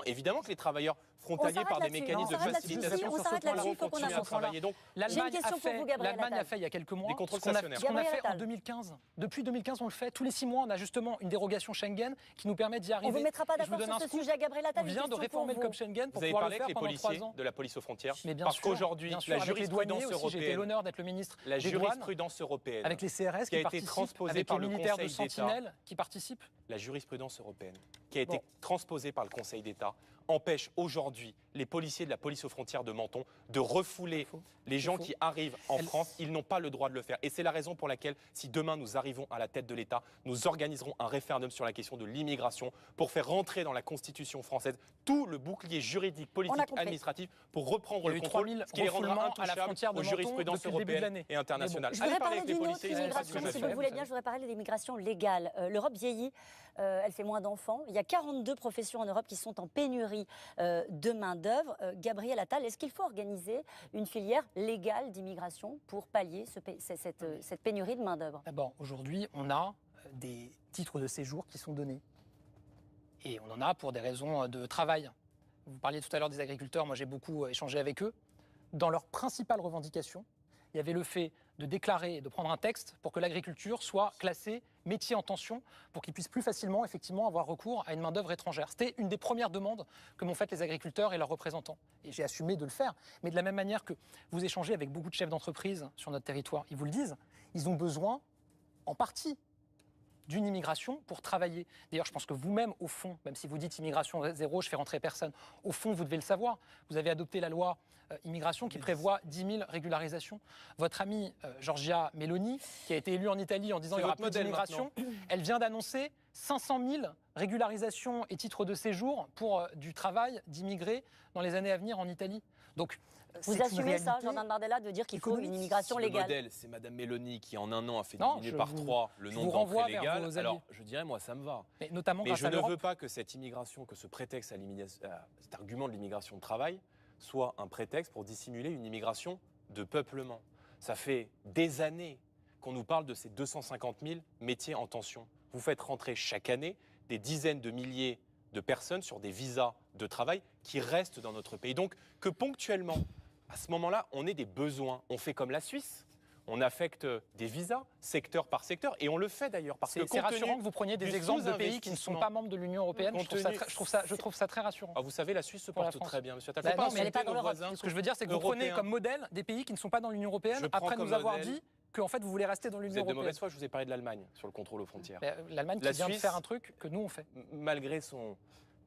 Évidemment que les travailleurs frontaliers par des mécanismes de facilitation pourront continuer à travailler. Donc, l'Allemagne a fait il y a quelques mois ce qu'on a fait en 2015. Depuis 2015, on le fait. Tous les 6 mois, on a justement une dérogation Schengen qui nous permet d'y arriver. On ne vous mettra pas d'accord sur ce sujet, Gabriel Attal. On vient de réformer le code Schengen pour pouvoir le faire. Vous avez parlé avec les policiers de la police aux frontières. Parce qu'aujourd'hui, la jurisprudence européenne, j'ai été l'honneur d'être le ministre la jurisprudence européenne, avec les CRS qui a été transposée par le militaires de Conseil Sentinelle qui participent. La jurisprudence européenne, qui a été transposée par le Conseil d'État, empêche aujourd'hui les policiers de la police aux frontières de Menton de refouler les gens qui arrivent en France. Ils n'ont pas le droit de le faire. Et c'est la raison pour laquelle, si demain nous arrivons à la tête de l'État, nous organiserons un référendum sur la question de l'immigration pour faire rentrer dans la Constitution française tout le bouclier juridique, politique, administratif pour reprendre le contrôle, ce qui les rendra intouchables aux jurisprudences européennes et internationales. Je voudrais parler d'une autre immigration, si vous le voulez bien. Je voudrais parler de l'immigration légale. L'Europe vieillit, elle fait moins d'enfants. Il y a 42 professions en Europe qui sont en pénurie de main-d'œuvre. Gabriel Attal, est-ce qu'il faut organiser une filière légale d'immigration pour pallier cette pénurie de main-d'œuvre? D'abord, aujourd'hui, on a des titres de séjour qui sont donnés. Et on en a pour des raisons de travail. Vous parliez tout à l'heure des agriculteurs, moi j'ai beaucoup échangé avec eux. Dans leurs principales revendications, il y avait le fait de déclarer, de prendre un texte pour que l'agriculture soit classée métier en tension, pour qu'ils puissent plus facilement effectivement avoir recours à une main-d'œuvre étrangère. C'était une des premières demandes que m'ont faites les agriculteurs et leurs représentants. Et j'ai assumé de le faire. Mais de la même manière que vous échangez avec beaucoup de chefs d'entreprise sur notre territoire, ils vous le disent, ils ont besoin, en partie, d'une immigration pour travailler. D'ailleurs, je pense que vous-même, au fond, même si vous dites immigration zéro, je fais rentrer personne, au fond, vous devez le savoir. Vous avez adopté la loi immigration qui prévoit 10 000 régularisations. Votre amie Giorgia Meloni, qui a été élue en Italie en disant qu'il n'y aura plus d'immigration, elle vient d'annoncer 500 000 régularisations et titres de séjour pour du travail d'immigrés dans les années à venir en Italie. Donc, vous assumez ça, Jordan Bardella, de dire qu'il faut une immigration légale? Le modèle, c'est Mme Mélanie qui, en un an, a fait diminuer par 3 le nombre d'entrées légales. Alors, je dirais, moi, ça me va. Mais notamment mais je ne veux pas que cette immigration, que ce prétexte cet argument de l'immigration de travail soit un prétexte pour dissimuler une immigration de peuplement. Ça fait des années qu'on nous parle de ces 250 000 métiers en tension. Vous faites rentrer chaque année des dizaines de milliers de personnes sur des visas de travail qui restent dans notre pays. Donc, que ponctuellement, à ce moment-là, on ait des besoins. On fait comme la Suisse. On affecte des visas, secteur par secteur, et on le fait d'ailleurs. Parce que c'est rassurant que vous preniez des exemples de pays qui ne sont pas membres de l'Union européenne. Je trouve ça très rassurant. Ah, vous savez, la Suisse se porte très bien, monsieur Attal. Non, mais elle n'est pas dans l'Europe. Ce que je veux dire, c'est que vous prenez comme modèle des pays qui ne sont pas dans l'Union européenne, après nous avoir dit qu'en fait, vous voulez rester dans l'Union européenne. Vous êtes de mauvaise foi, je vous ai parlé de l'Allemagne sur le contrôle aux frontières. L'Allemagne qui vient de faire un truc que nous, on fait. Malgré son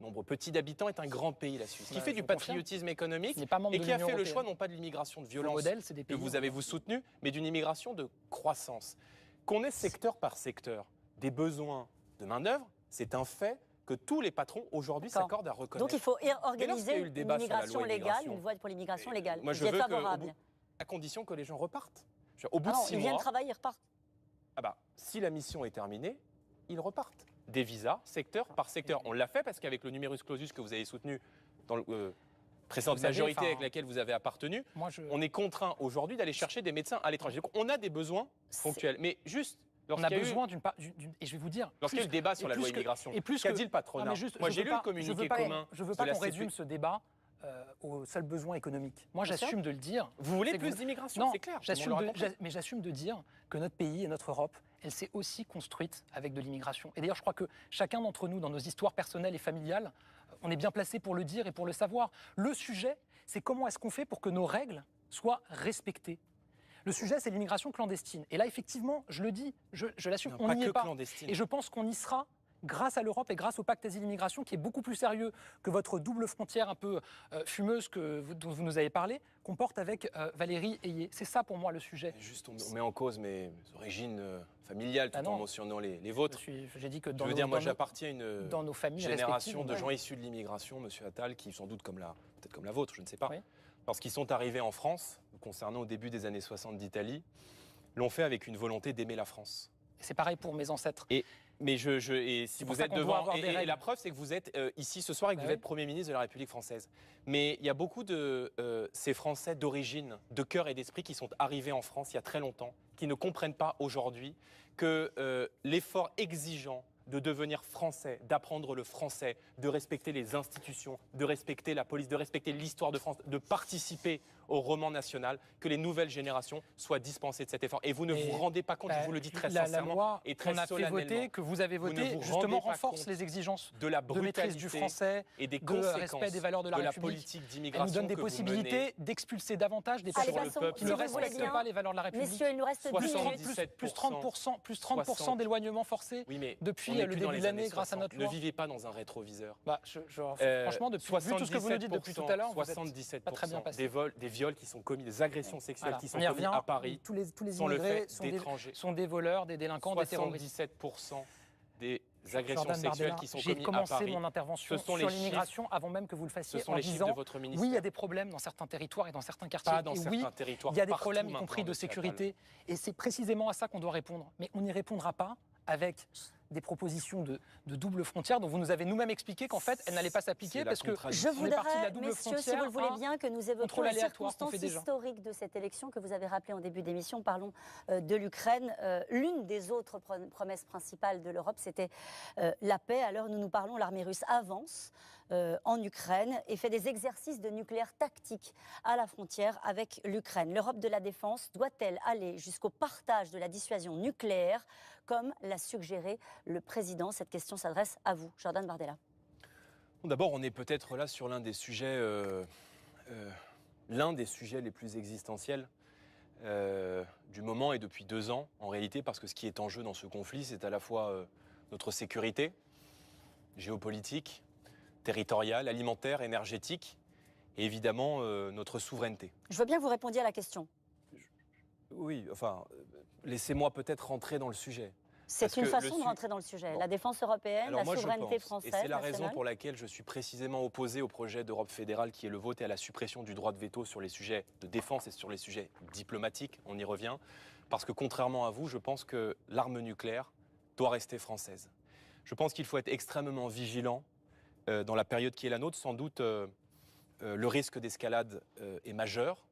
nombre petit d'habitants, est un grand pays, la Suisse, qui fait du patriotisme économique et qui a fait le choix non pas de l'immigration de violence que vous avez soutenu, mais d'une immigration de croissance. Qu'on ait secteur par secteur des besoins de main-d'œuvre, c'est un fait que tous les patrons aujourd'hui s'accordent à reconnaître. Donc il faut organiser une immigration légale, une voie pour l'immigration légale. Moi, je veux favorable. À condition que les gens repartent. Au bout de 6 mois, ils viennent travailler, ils repartent. Si la mission est terminée, ils repartent. Des visas, secteur par secteur. On l'a fait parce qu'avec le numerus clausus que vous avez soutenu dans le précédente majorité avec laquelle vous avez appartenu, on est contraint aujourd'hui d'aller chercher des médecins à l'étranger. Donc on a des besoins ponctuels. Mais juste, on a besoin d'une... Et je vais vous dire... Lorsqu'il y a eu le débat sur la loi immigration, qu'a dit le patronat? Moi j'ai lu le communiqué commun. Je ne veux pas qu'on résume ce débat aux seuls besoins économiques. Moi, j'assume de le dire. Vous voulez plus d'immigration, c'est clair. Mais j'assume de dire que notre pays et notre Europe, elle s'est aussi construite avec de l'immigration. Et d'ailleurs, je crois que chacun d'entre nous, dans nos histoires personnelles et familiales, on est bien placé pour le dire et pour le savoir. Le sujet, c'est comment est-ce qu'on fait pour que nos règles soient respectées. Le sujet, c'est l'immigration clandestine. Et là, effectivement, je le dis, je l'assume, on n'y est pas. Et je pense qu'on y sera grâce à l'Europe et grâce au pacte asile-immigration qui est beaucoup plus sérieux que votre double frontière un peu fumeuse dont vous nous avez parlé, qu'on porte avec Valérie Ayé. C'est ça pour moi le sujet. Juste, on met en cause mes origines familiales tout en mentionnant les vôtres. J'ai dit que moi j'appartiens à une dans nos familles génération de gens issus de l'immigration, monsieur Attal, qui sans doute peut-être comme la vôtre, je ne sais pas. Oui. Lorsqu'ils sont arrivés en France, concernant au début des années 60 d'Italie, l'ont fait avec une volonté d'aimer la France. C'est pareil pour mes ancêtres. Et si vous êtes devant, et la preuve, c'est que vous êtes ici ce soir et que vous êtes Premier ministre de la République française. Mais il y a beaucoup de ces Français d'origine, de cœur et d'esprit qui sont arrivés en France il y a très longtemps, qui ne comprennent pas aujourd'hui que l'effort exigeant de devenir français, d'apprendre le français, de respecter les institutions, de respecter la police, de respecter l'histoire de France, de participer au roman national, que les nouvelles générations soient dispensées de cet effort. Et vous ne vous rendez pas compte, je vous le dis très sincèrement, la loi et très solennellement, que vous avez votée, justement renforce les exigences de la maîtrise du français, et des de respect des valeurs de la République. Politique d'immigration. Elle nous donne des possibilités d'expulser davantage des personnes qui ne respectent pas les valeurs de la République. Messieurs, il nous reste plus 30% d'éloignement forcé depuis le début de l'année grâce à notre loi. Ne vivez pas dans un rétroviseur. Franchement, vu tout ce que vous nous dites depuis tout à l'heure, 77% pas très bien passé. Des viols qui sont commis, des agressions sexuelles qui sont commises à Paris, tous les immigrés sont des voleurs, des délinquants, des terroristes. 77% des agressions sexuelles qui sont commises à Paris. J'ai commencé mon intervention sur l'immigration avant même que vous le fassiez en disant oui, il y a des problèmes dans certains territoires et dans certains quartiers. Pas dans certains territoires. Il y a des problèmes, y compris de sécurité. Et c'est précisément à ça qu'on doit répondre. Mais on n'y répondra pas avec des propositions de double frontière dont vous nous avez nous-mêmes expliqué qu'en fait, elles n'allaient pas s'appliquer parce que je voudrais, messieurs, si vous le voulez bien, que nous évoquions les circonstances historiques de cette élection que vous avez rappelé en début d'émission. Parlons de l'Ukraine. L'une des autres promesses principales de l'Europe, c'était la paix. À l'heure où nous parlons, l'armée russe avance en Ukraine et fait des exercices de nucléaire tactique à la frontière avec l'Ukraine. L'Europe de la défense doit-elle aller jusqu'au partage de la dissuasion nucléaire, comme l'a suggéré le président? Cette question s'adresse à vous, Jordan Bardella. D'abord, on est peut-être là sur l'un des sujets les plus existentiels du moment et depuis 2 ans, en réalité, parce que ce qui est en jeu dans ce conflit, c'est à la fois notre sécurité géopolitique, territoriale, alimentaire, énergétique, et évidemment notre souveraineté. Je veux bien que vous répondiez à la question. Oui, enfin, laissez-moi peut-être rentrer dans le sujet. C'est une façon de rentrer dans le sujet. La défense européenne, la souveraineté française. Et c'est la raison pour laquelle je suis précisément opposé au projet d'Europe fédérale qui est le vôtre et à la suppression du droit de veto sur les sujets de défense et sur les sujets diplomatiques. On y revient. Parce que contrairement à vous, je pense que l'arme nucléaire doit rester française. Je pense qu'il faut être extrêmement vigilant dans la période qui est la nôtre. Sans doute, le risque d'escalade est majeur.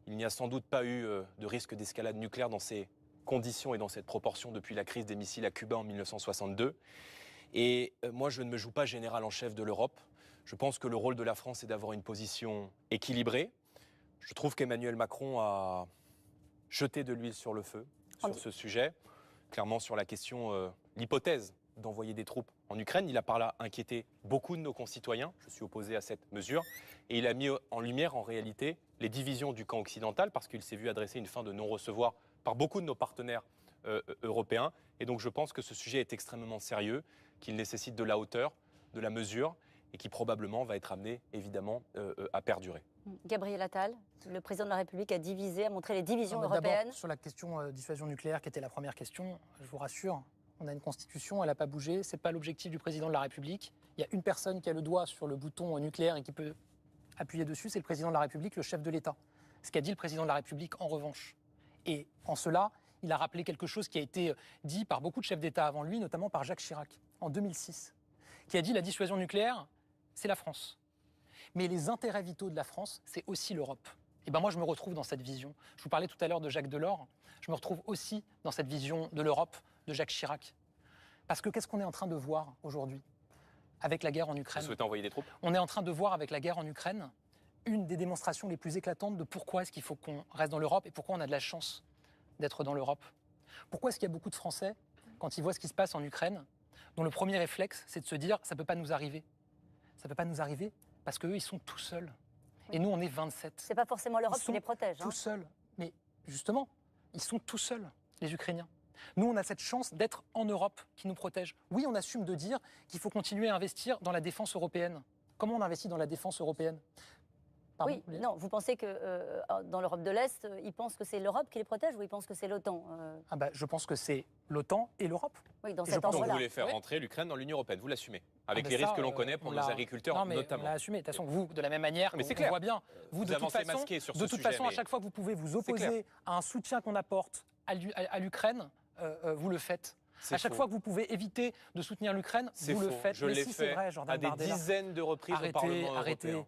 Il n'y a sans doute pas eu de risque d'escalade nucléaire dans ces conditions et dans cette proportion depuis la crise des missiles à Cuba en 1962. Et moi, je ne me joue pas général en chef de l'Europe. Je pense que le rôle de la France est d'avoir une position équilibrée. Je trouve qu'Emmanuel Macron a jeté de l'huile sur le feu sur ce sujet. Clairement, sur la question, l'hypothèse d'envoyer des troupes en Ukraine. Il a par là inquiété beaucoup de nos concitoyens. Je suis opposé à cette mesure. Et il a mis en lumière, en réalité, les divisions du camp occidental parce qu'il s'est vu adresser une fin de non-recevoir par beaucoup de nos partenaires européens. Et donc je pense que ce sujet est extrêmement sérieux, qu'il nécessite de la hauteur, de la mesure et qui probablement va être amené, évidemment, à perdurer. Gabriel Attal, le président de la République a divisé, a montré les divisions européennes. D'abord, sur la question dissuasion nucléaire, qui était la première question, je vous rassure, on a une constitution, elle n'a pas bougé, ce n'est pas l'objectif du président de la République. Il y a une personne qui a le doigt sur le bouton nucléaire et qui peut appuyer dessus, c'est le président de la République, le chef de l'État. Ce qu'a dit le président de la République, en revanche. Et en cela, il a rappelé quelque chose qui a été dit par beaucoup de chefs d'État avant lui, notamment par Jacques Chirac, en 2006, qui a dit la dissuasion nucléaire, c'est la France. Mais les intérêts vitaux de la France, c'est aussi l'Europe. Et ben moi, je me retrouve dans cette vision. Je vous parlais tout à l'heure de Jacques Delors. Je me retrouve aussi dans cette vision de l'Europe de Jacques Chirac. Parce que qu'est-ce qu'on est en train de voir aujourd'hui avec la guerre en Ukraine? Vous souhaitez envoyer des troupes? On est en train de voir avec la guerre en Ukraine une des démonstrations les plus éclatantes de pourquoi est-ce qu'il faut qu'on reste dans l'Europe et pourquoi on a de la chance d'être dans l'Europe. Pourquoi est-ce qu'il y a beaucoup de Français, quand ils voient ce qui se passe en Ukraine, dont le premier réflexe, c'est de se dire « ça ne peut pas nous arriver ». Ça ne peut pas nous arriver parce qu'eux, ils sont tout seuls. Et nous, on est 27. Ce n'est pas forcément l'Europe qui les protège. Tout seuls. Mais justement, ils sont tout seuls, les Ukrainiens. Nous, on a cette chance d'être en Europe qui nous protège. Oui, on assume de dire qu'il faut continuer à investir dans la défense européenne. Comment on investit dans la défense européenne ? Pardon, oui, non, vous pensez que dans l'Europe de l'Est, ils pensent que c'est l'Europe qui les protège ou ils pensent que c'est l'OTAN Je pense que c'est l'OTAN et l'Europe. Oui, dans cet endroit-là. Donc vous voulez faire rentrer l'Ukraine dans l'Union européenne, vous l'assumez, avec les risques que l'on connaît pour nos agriculteurs notamment. On l'a assumé. De toute façon, vous, de la même manière, on voit bien, vous de toute façon, à chaque fois que vous pouvez vous opposer à un soutien qu'on apporte à l'Ukraine, vous le faites. À chaque fois que vous pouvez éviter de soutenir l'Ukraine, vous le faites. Je l'ai fait à des dizaines de reprises au Parlement européen.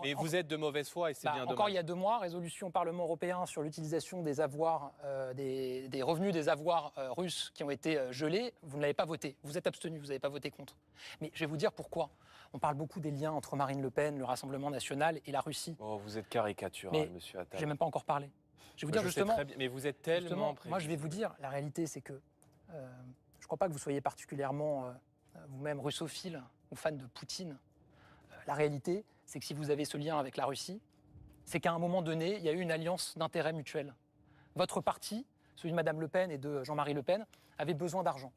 Mais vous êtes de mauvaise foi et c'est bien dommage. Encore il y a 2 mois, résolution au Parlement européen sur l'utilisation des avoirs, des revenus des avoirs russes qui ont été gelés. Vous ne l'avez pas voté. Vous êtes abstenu, vous n'avez pas voté contre. Mais je vais vous dire pourquoi. On parle beaucoup des liens entre Marine Le Pen, le Rassemblement national et la Russie. Oh, vous êtes caricatural, monsieur Attal. Je n'ai même pas encore parlé. Je vais vous dire justement. Mais vous êtes tellement moi, je vais vous dire, la réalité, c'est que je ne crois pas que vous soyez particulièrement vous-même russophile ou fan de Poutine. La réalité, c'est que si vous avez ce lien avec la Russie, c'est qu'à un moment donné, il y a eu une alliance d'intérêts mutuels. Votre parti, celui de Mme Le Pen et de Jean-Marie Le Pen, avait besoin d'argent.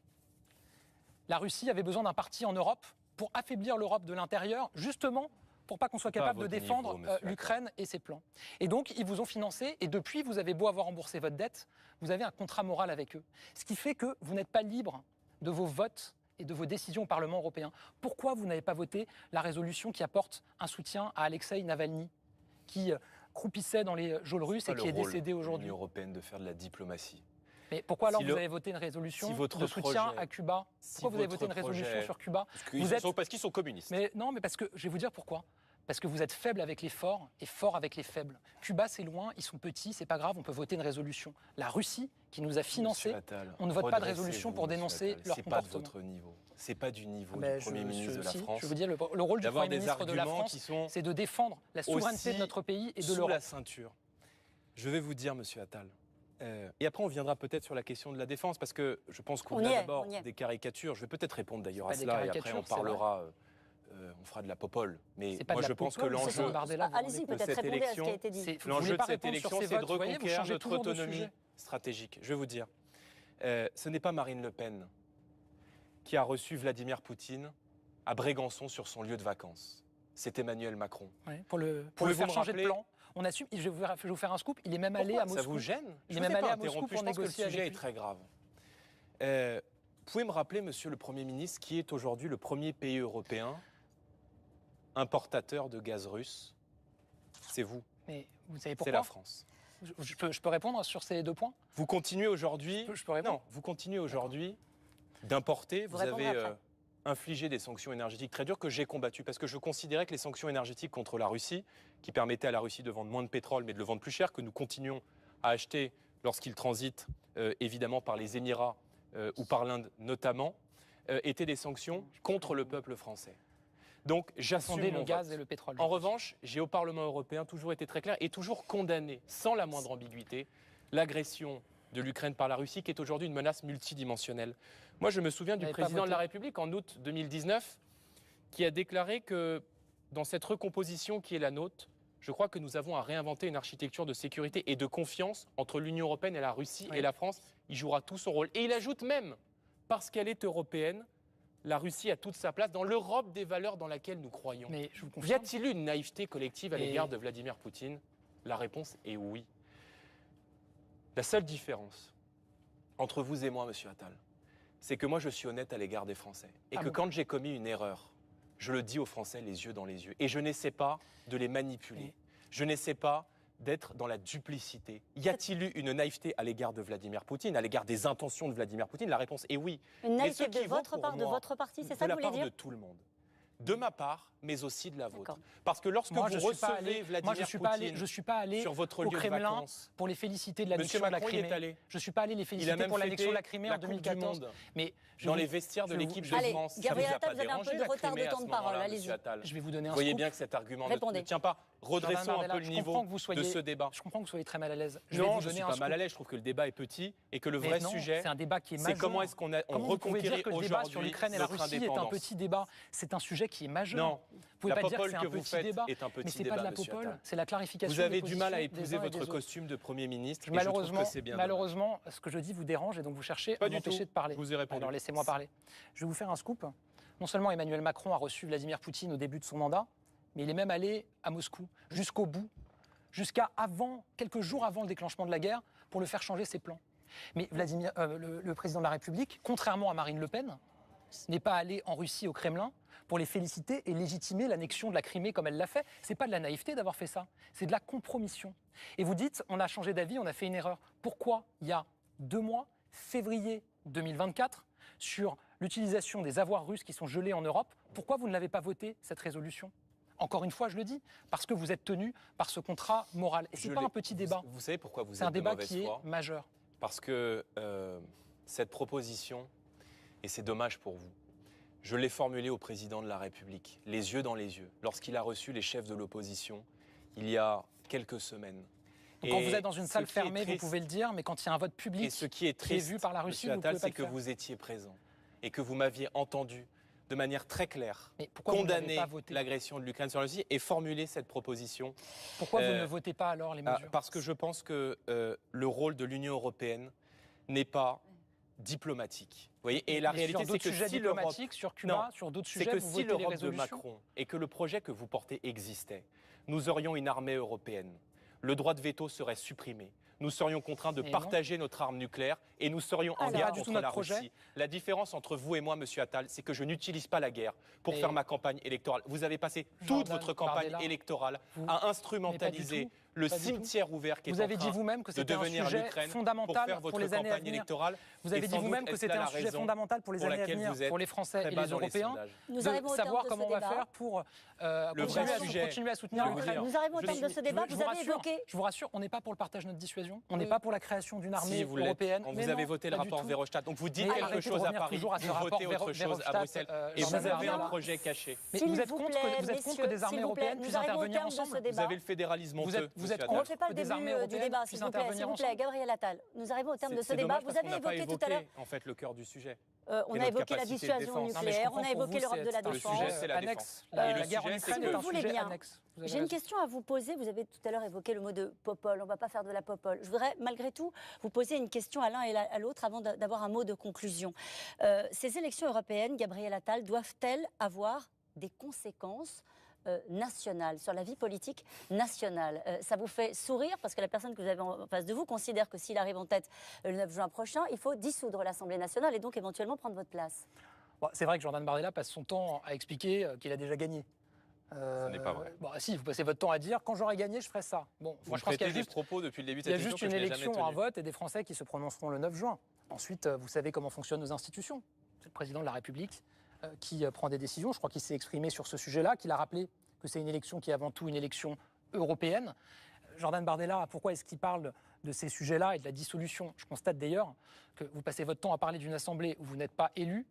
La Russie avait besoin d'un parti en Europe pour affaiblir l'Europe de l'intérieur, justement pour pas qu'on soit capable de défendre l'Ukraine et ses plans. Et donc, ils vous ont financé, et depuis, vous avez beau avoir remboursé votre dette, vous avez un contrat moral avec eux. Ce qui fait que vous n'êtes pas libre de vos votes et de vos décisions au Parlement européen. Pourquoi vous n'avez pas voté la résolution qui apporte un soutien à Alexeï Navalny, qui croupissait dans les geôles russes et qui est décédé aujourd'hui ? L'Union européenne de faire de la diplomatie. Mais pourquoi alors vous avez voté une résolution de soutien à Cuba ? Pourquoi vous avez voté une résolution sur Cuba ? Parce qu'ils sont communistes. Mais non, mais parce que, je vais vous dire pourquoi. Parce que vous êtes faible avec les forts et fort avec les faibles. Cuba, c'est loin, ils sont petits, c'est pas grave, on peut voter une résolution. La Russie, qui nous a financés, on ne vote pas de résolution pour dénoncer leur comportement. C'est pas de votre niveau. C'est pas du niveau du Premier ministre de la France. Je veux vous dire, le rôle du Premier ministre de la France, c'est de défendre la souveraineté de notre pays et de l'Europe. Sous la ceinture. Je vais vous dire, monsieur Attal, et après on viendra peut-être sur la question de la défense, parce que je pense qu'on a d'abord des caricatures. Je vais peut-être répondre d'ailleurs à cela, et après on parlera... on fera de la popole, mais moi je pense que l'enjeu de cette élection, c'est de reconquérir notre autonomie stratégique. Je vais vous dire, ce n'est pas Marine Le Pen qui a reçu Vladimir Poutine à Brégançon sur son lieu de vacances. C'est Emmanuel Macron. Ouais, pour le faire changer de plan. On assume, je vais vous faire un scoop, il est même allé à Moscou. Ça vous gêne ? Il est même allé à Moscou pour négocier avec lui. Le sujet est très grave. Pouvez me rappeler, monsieur le Premier ministre, qui est aujourd'hui le premier pays européen importateur de gaz russe? C'est vous. Mais vous savez pourquoi? C'est la France. Je peux répondre sur ces 2 points? Vous continuez aujourd'hui. Non, vous continuez aujourd'hui d'importer. Vous avez infligé des sanctions énergétiques très dures que j'ai combattues parce que je considérais que les sanctions énergétiques contre la Russie, qui permettaient à la Russie de vendre moins de pétrole mais de le vendre plus cher, que nous continuons à acheter lorsqu'il transite évidemment par les Émirats ou par l'Inde notamment, étaient des sanctions contre le peuple français. Donc j'assume le gaz et le pétrole. En revanche, j'ai au Parlement européen toujours été très clair et toujours condamné, sans la moindre ambiguïté, l'agression de l'Ukraine par la Russie, qui est aujourd'hui une menace multidimensionnelle. Moi, je me souviens du président de la République en août 2019, qui a déclaré que dans cette recomposition qui est la nôtre, je crois que nous avons à réinventer une architecture de sécurité et de confiance entre l'Union européenne et la Russie, et la France y jouera tout son rôle. Et il ajoute même, parce qu'elle est européenne, la Russie a toute sa place dans l'Europe des valeurs dans laquelle nous croyons. Mais je vous confirme. Y a-t-il eu une naïveté collective à l'égard de Vladimir Poutine? La réponse est oui. La seule différence entre vous et moi, monsieur Attal, c'est que moi je suis honnête à l'égard des Français. Et que quand j'ai commis une erreur, je le dis aux Français les yeux dans les yeux. Et je n'essaie pas de les manipuler. Je n'essaie pas d'être dans la duplicité. Y a-t-il eu une naïveté à l'égard de Vladimir Poutine, à l'égard des intentions de Vladimir Poutine? La réponse est oui. Une naïveté de votre part, de votre parti, c'est ça que vous voulez dire? De la part de tout le monde. De ma part, mais aussi de la vôtre. Parce que lorsque vous recevez Vladimir Poutine je suis pas allé sur votre lieu au Kremlin de vacances, pour les féliciter de l'annexion de la Crimée. Je suis pas allé les féliciter pour l'annexion de la Crimée en 2014. Mais dans les vestiaires de l'équipe de France, Gabriel Attal, vous avez un peu de retard de temps de parole. Allez-y. Je vais vous donner un scoop. Vous voyez bien que cet argument ne tient pas. redressons un peu le niveau de ce débat. Je comprends que vous soyez très mal à l'aise. Non, je ne suis pas mal à l'aise. Je trouve que le débat est petit et que le vrai sujet, c'est un débat qui est majeur. C'est comment est-ce qu'on reconquérit aujourd'hui le débat sur l'Ukraine et la Russie est un petit débat. C'est un sujet qui est majeur. Non, vous pouvez pas dire que c'est un petit débat. Mais c'est pas de la popole, c'est la clarification. Vous avez du mal à épouser votre costume de Premier ministre. Malheureusement, ce que je dis vous dérange et donc vous cherchez à m'empêcher de parler. Je vous ai répondu. Alors laissez-moi parler. Je vais vous faire un scoop. Non seulement Emmanuel Macron a reçu Vladimir Poutine au début de son mandat, mais il est même allé à Moscou, jusqu'au bout, quelques jours avant le déclenchement de la guerre, pour le faire changer ses plans. Mais le président de la République, contrairement à Marine Le Pen, n'est pas allé en Russie, au Kremlin, pour les féliciter et légitimer l'annexion de la Crimée comme elle l'a fait. C'est pas de la naïveté d'avoir fait ça, c'est de la compromission. Et vous dites, on a changé d'avis, on a fait une erreur. Pourquoi, il y a 2 mois, février 2024, sur l'utilisation des avoirs russes qui sont gelés en Europe, pourquoi vous ne l'avez pas voté, cette résolution ? Encore une fois, je le dis, parce que vous êtes tenu par ce contrat moral. Et ce n'est pas un petit débat. Vous savez pourquoi vous êtes de mauvaise foi ? C'est un débat qui est majeur. Parce que cette proposition, et c'est dommage pour vous, je l'ai formulée au président de la République, les yeux dans les yeux, lorsqu'il a reçu les chefs de l'opposition, il y a quelques semaines. Donc quand vous êtes dans une salle fermée, vous pouvez le dire, mais quand il y a un vote public et ce qui est triste, vu par la Russie, vous pouvez pas le faire. c'est que vous étiez présent et que vous m'aviez entendu de manière très claire condamner l'agression de l'Ukraine sur la Russie et formuler cette proposition. Pourquoi vous ne votez pas alors les mesures ? Parce que je pense que le rôle de l'Union européenne n'est pas diplomatique. Vous voyez, et la réalité, c'est que si l'Europe, sur Cuba, sur d'autres sujets, vous si votez les l'Europe de résolutions. Macron et que le projet que vous portez existait, nous aurions une armée européenne. Le droit de veto serait supprimé. Nous serions contraints de partager notre arme nucléaire et nous serions en guerre contre la Russie. La différence entre vous et moi, Monsieur Attal, c'est que je n'utilise pas la guerre pour faire ma campagne électorale. Vous avez passé toute votre campagne électorale à instrumentaliser le cimetière ouvert qui est en train de devenir l'Ukraine pour faire votre campagne électorale. Vous avez dit vous-même que c'était un sujet fondamental pour les années à venir, pour les Français et les Européens, de savoir comment on va faire pour continuer à soutenir l'Ukraine. Nous arrivons au terme de ce débat. Vous avez évoqué... Je vous rassure, on n'est pas pour le partage de notre dissuasion, on n'est pas pour la création d'une armée européenne. Vous avez voté le rapport Verhofstadt, donc vous dites quelque chose à Paris, vous votez autre chose à Bruxelles, et vous avez un projet caché. Mais vous êtes contre que des armées européennes puissent intervenir ensemble ? Vous avez le fédéralisme honteux. On ne refait pas le début du débat, s'il vous plaît, Gabriel Attal. Nous arrivons au terme de ce débat. Vous avez évoqué tout à l'heure... en fait, le cœur du sujet. On a évoqué la dissuasion nucléaire, on a évoqué l'Europe de la défense. Le sujet, c'est la défense. La guerre en Ukraine est un sujet annexe. J'ai une question à vous poser. Vous avez tout à l'heure évoqué le mot de popole. On ne va pas faire de la popole. Je voudrais malgré tout vous poser une question à l'un et à l'autre avant d'avoir un mot de conclusion. Ces élections européennes, Gabriel Attal, doivent-elles avoir des conséquences nationale, sur la vie politique nationale. Ça vous fait sourire parce que la personne que vous avez en face de vous considère que s'il arrive en tête le 9 juin prochain, il faut dissoudre l'Assemblée nationale et donc éventuellement prendre votre place. Bon, c'est vrai que Jordan Bardella passe son temps à expliquer qu'il a déjà gagné. Ce n'est pas vrai. Bon, si, vous passez votre temps à dire quand j'aurai gagné, je ferai ça. Bon, moi, je pense qu'il y a juste propos depuis le début de cette élection. Il y a juste une élection, un vote et des Français qui se prononceront le 9 juin. Ensuite, vous savez comment fonctionnent nos institutions. C'est le président de la République qui prend des décisions. Je crois qu'il s'est exprimé sur ce sujet-là, qu'il a rappelé que c'est une élection qui est avant tout une élection européenne. Jordan Bardella, pourquoi est-ce qu'il parle de ces sujets-là et de la dissolution ? Je constate d'ailleurs que vous passez votre temps à parler d'une assemblée où vous n'êtes pas élu,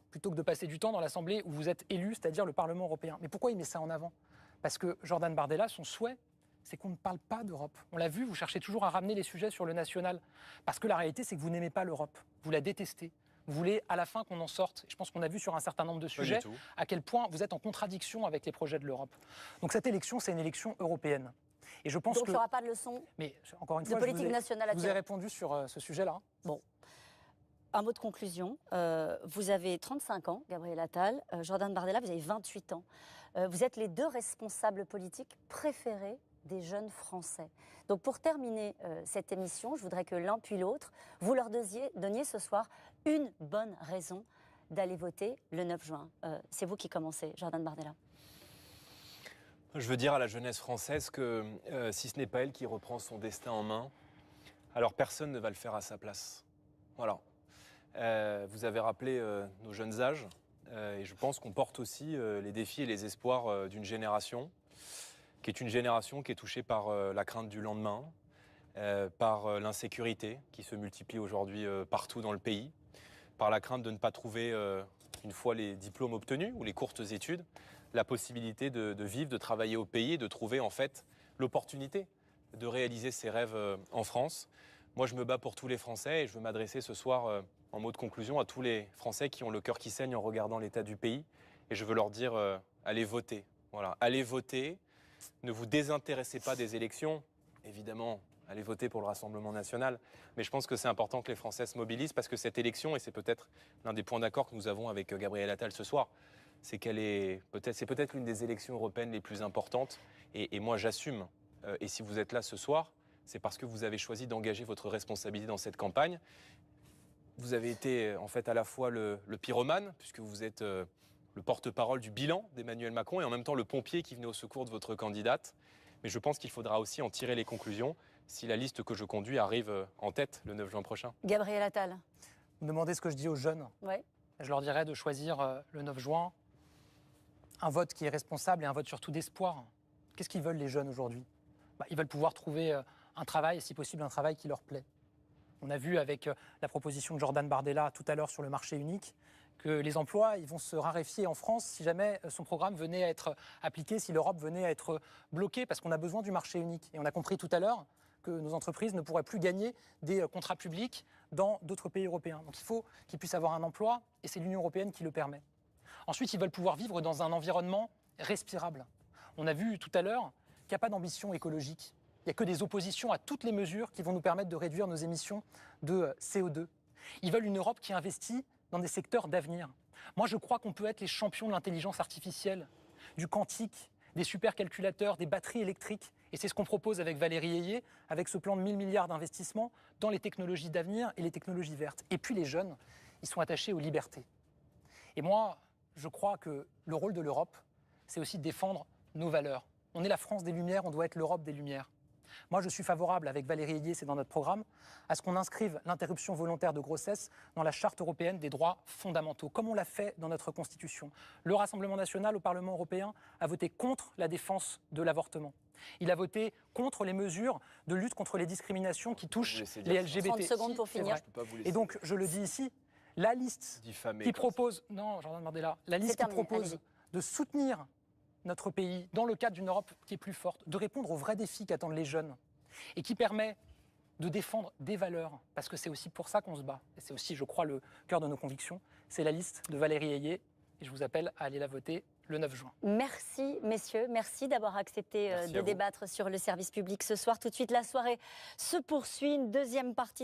plutôt que de passer du temps dans l'assemblée où vous êtes élu, c'est-à-dire le Parlement européen. Mais pourquoi il met ça en avant ? Parce que Jordan Bardella, son souhait, c'est qu'on ne parle pas d'Europe. On l'a vu, vous cherchez toujours à ramener les sujets sur le national. Parce que la réalité, c'est que vous n'aimez pas l'Europe. Vous la détestez. Vous voulez à la fin qu'on en sorte. Je pense qu'on a vu sur un certain nombre de sujets à quel point vous êtes en contradiction avec les projets de l'Europe. Donc cette élection, c'est une élection européenne. Et je pense donc il n'y aura pas de leçon encore une fois, politique nationale à tirer. Je vous ai répondu sur ce sujet-là. Bon. Un mot de conclusion. Vous avez 35 ans, Gabriel Attal. Jordan Bardella, vous avez 28 ans. Vous êtes les deux responsables politiques préférés des jeunes Français. Donc pour terminer cette émission, je voudrais que l'un puis l'autre, vous leur donniez ce soir une bonne raison d'aller voter le 9 juin. C'est vous qui commencez, Jordan Bardella. Je veux dire à la jeunesse française que si ce n'est pas elle qui reprend son destin en main, alors personne ne va le faire à sa place. Voilà. Vous avez rappelé nos jeunes âges et je pense qu'on porte aussi les défis et les espoirs d'une génération qui est une génération qui est touchée par la crainte du lendemain, par l'insécurité qui se multiplie aujourd'hui partout dans le pays, par la crainte de ne pas trouver, une fois les diplômes obtenus ou les courtes études, la possibilité de vivre, de travailler au pays et de trouver en fait l'opportunité de réaliser ses rêves en France. Moi, je me bats pour tous les Français et je veux m'adresser ce soir en mot de conclusion à tous les Français qui ont le cœur qui saigne en regardant l'état du pays. Et je veux leur dire, allez voter. Voilà, allez voter. Ne vous désintéressez pas des élections. Évidemment, allez voter pour le Rassemblement national. Mais je pense que c'est important que les Français se mobilisent parce que cette élection, et c'est peut-être l'un des points d'accord que nous avons avec Gabriel Attal ce soir, c'est qu'elle est peut-être l'une des élections européennes les plus importantes. Et moi, j'assume. Et si vous êtes là ce soir, c'est parce que vous avez choisi d'engager votre responsabilité dans cette campagne. Vous avez été en fait à la fois le pyromane, puisque vous êtes le porte-parole du bilan d'Emmanuel Macron et en même temps le pompier qui venait au secours de votre candidate. Mais je pense qu'il faudra aussi en tirer les conclusions si la liste que je conduis arrive en tête le 9 juin prochain. Gabriel Attal. Vous me demandez ce que je dis aux jeunes. Ouais. Je leur dirais de choisir le 9 juin un vote qui est responsable et un vote surtout d'espoir. Qu'est-ce qu'ils veulent les jeunes aujourd'hui ? Ils veulent pouvoir trouver un travail, et si possible un travail qui leur plaît. On a vu avec la proposition de Jordan Bardella tout à l'heure sur le marché unique que les emplois ils vont se raréfier en France si jamais son programme venait à être appliqué, si l'Europe venait à être bloquée, parce qu'on a besoin du marché unique. Et on a compris tout à l'heure que nos entreprises ne pourraient plus gagner des contrats publics dans d'autres pays européens. Donc il faut qu'ils puissent avoir un emploi, et c'est l'Union européenne qui le permet. Ensuite, ils veulent pouvoir vivre dans un environnement respirable. On a vu tout à l'heure qu'il n'y a pas d'ambition écologique. Il n'y a que des oppositions à toutes les mesures qui vont nous permettre de réduire nos émissions de CO2. Ils veulent une Europe qui investit dans des secteurs d'avenir. Moi, je crois qu'on peut être les champions de l'intelligence artificielle, du quantique, des supercalculateurs, des batteries électriques. Et c'est ce qu'on propose avec Valérie Ayé, avec ce plan de 1000 milliards d'investissements dans les technologies d'avenir et les technologies vertes. Et puis les jeunes, ils sont attachés aux libertés. Et moi, je crois que le rôle de l'Europe, c'est aussi de défendre nos valeurs. On est la France des Lumières, on doit être l'Europe des Lumières. Moi, je suis favorable, avec Valérie Ayé, c'est dans notre programme, à ce qu'on inscrive l'interruption volontaire de grossesse dans la Charte européenne des droits fondamentaux, comme on l'a fait dans notre Constitution. Le Rassemblement national au Parlement européen a voté contre la défense de l'avortement. Il a voté contre les mesures de lutte contre les discriminations qui touchent les LGBT. 30 secondes pour finir. Et donc, je le dis ici, la liste qui propose... Non, Jordan Bardella, la liste qui propose de soutenir notre pays dans le cadre d'une Europe qui est plus forte, de répondre aux vrais défis qu'attendent les jeunes et qui permet de défendre des valeurs, parce que c'est aussi pour ça qu'on se bat. Et c'est aussi, je crois, le cœur de nos convictions. C'est la liste de Valérie Ayé et je vous appelle à aller la voter le 9 juin. Merci, messieurs. Merci d'avoir accepté de débattre sur le service public ce soir. Tout de suite, la soirée se poursuit. Une deuxième partie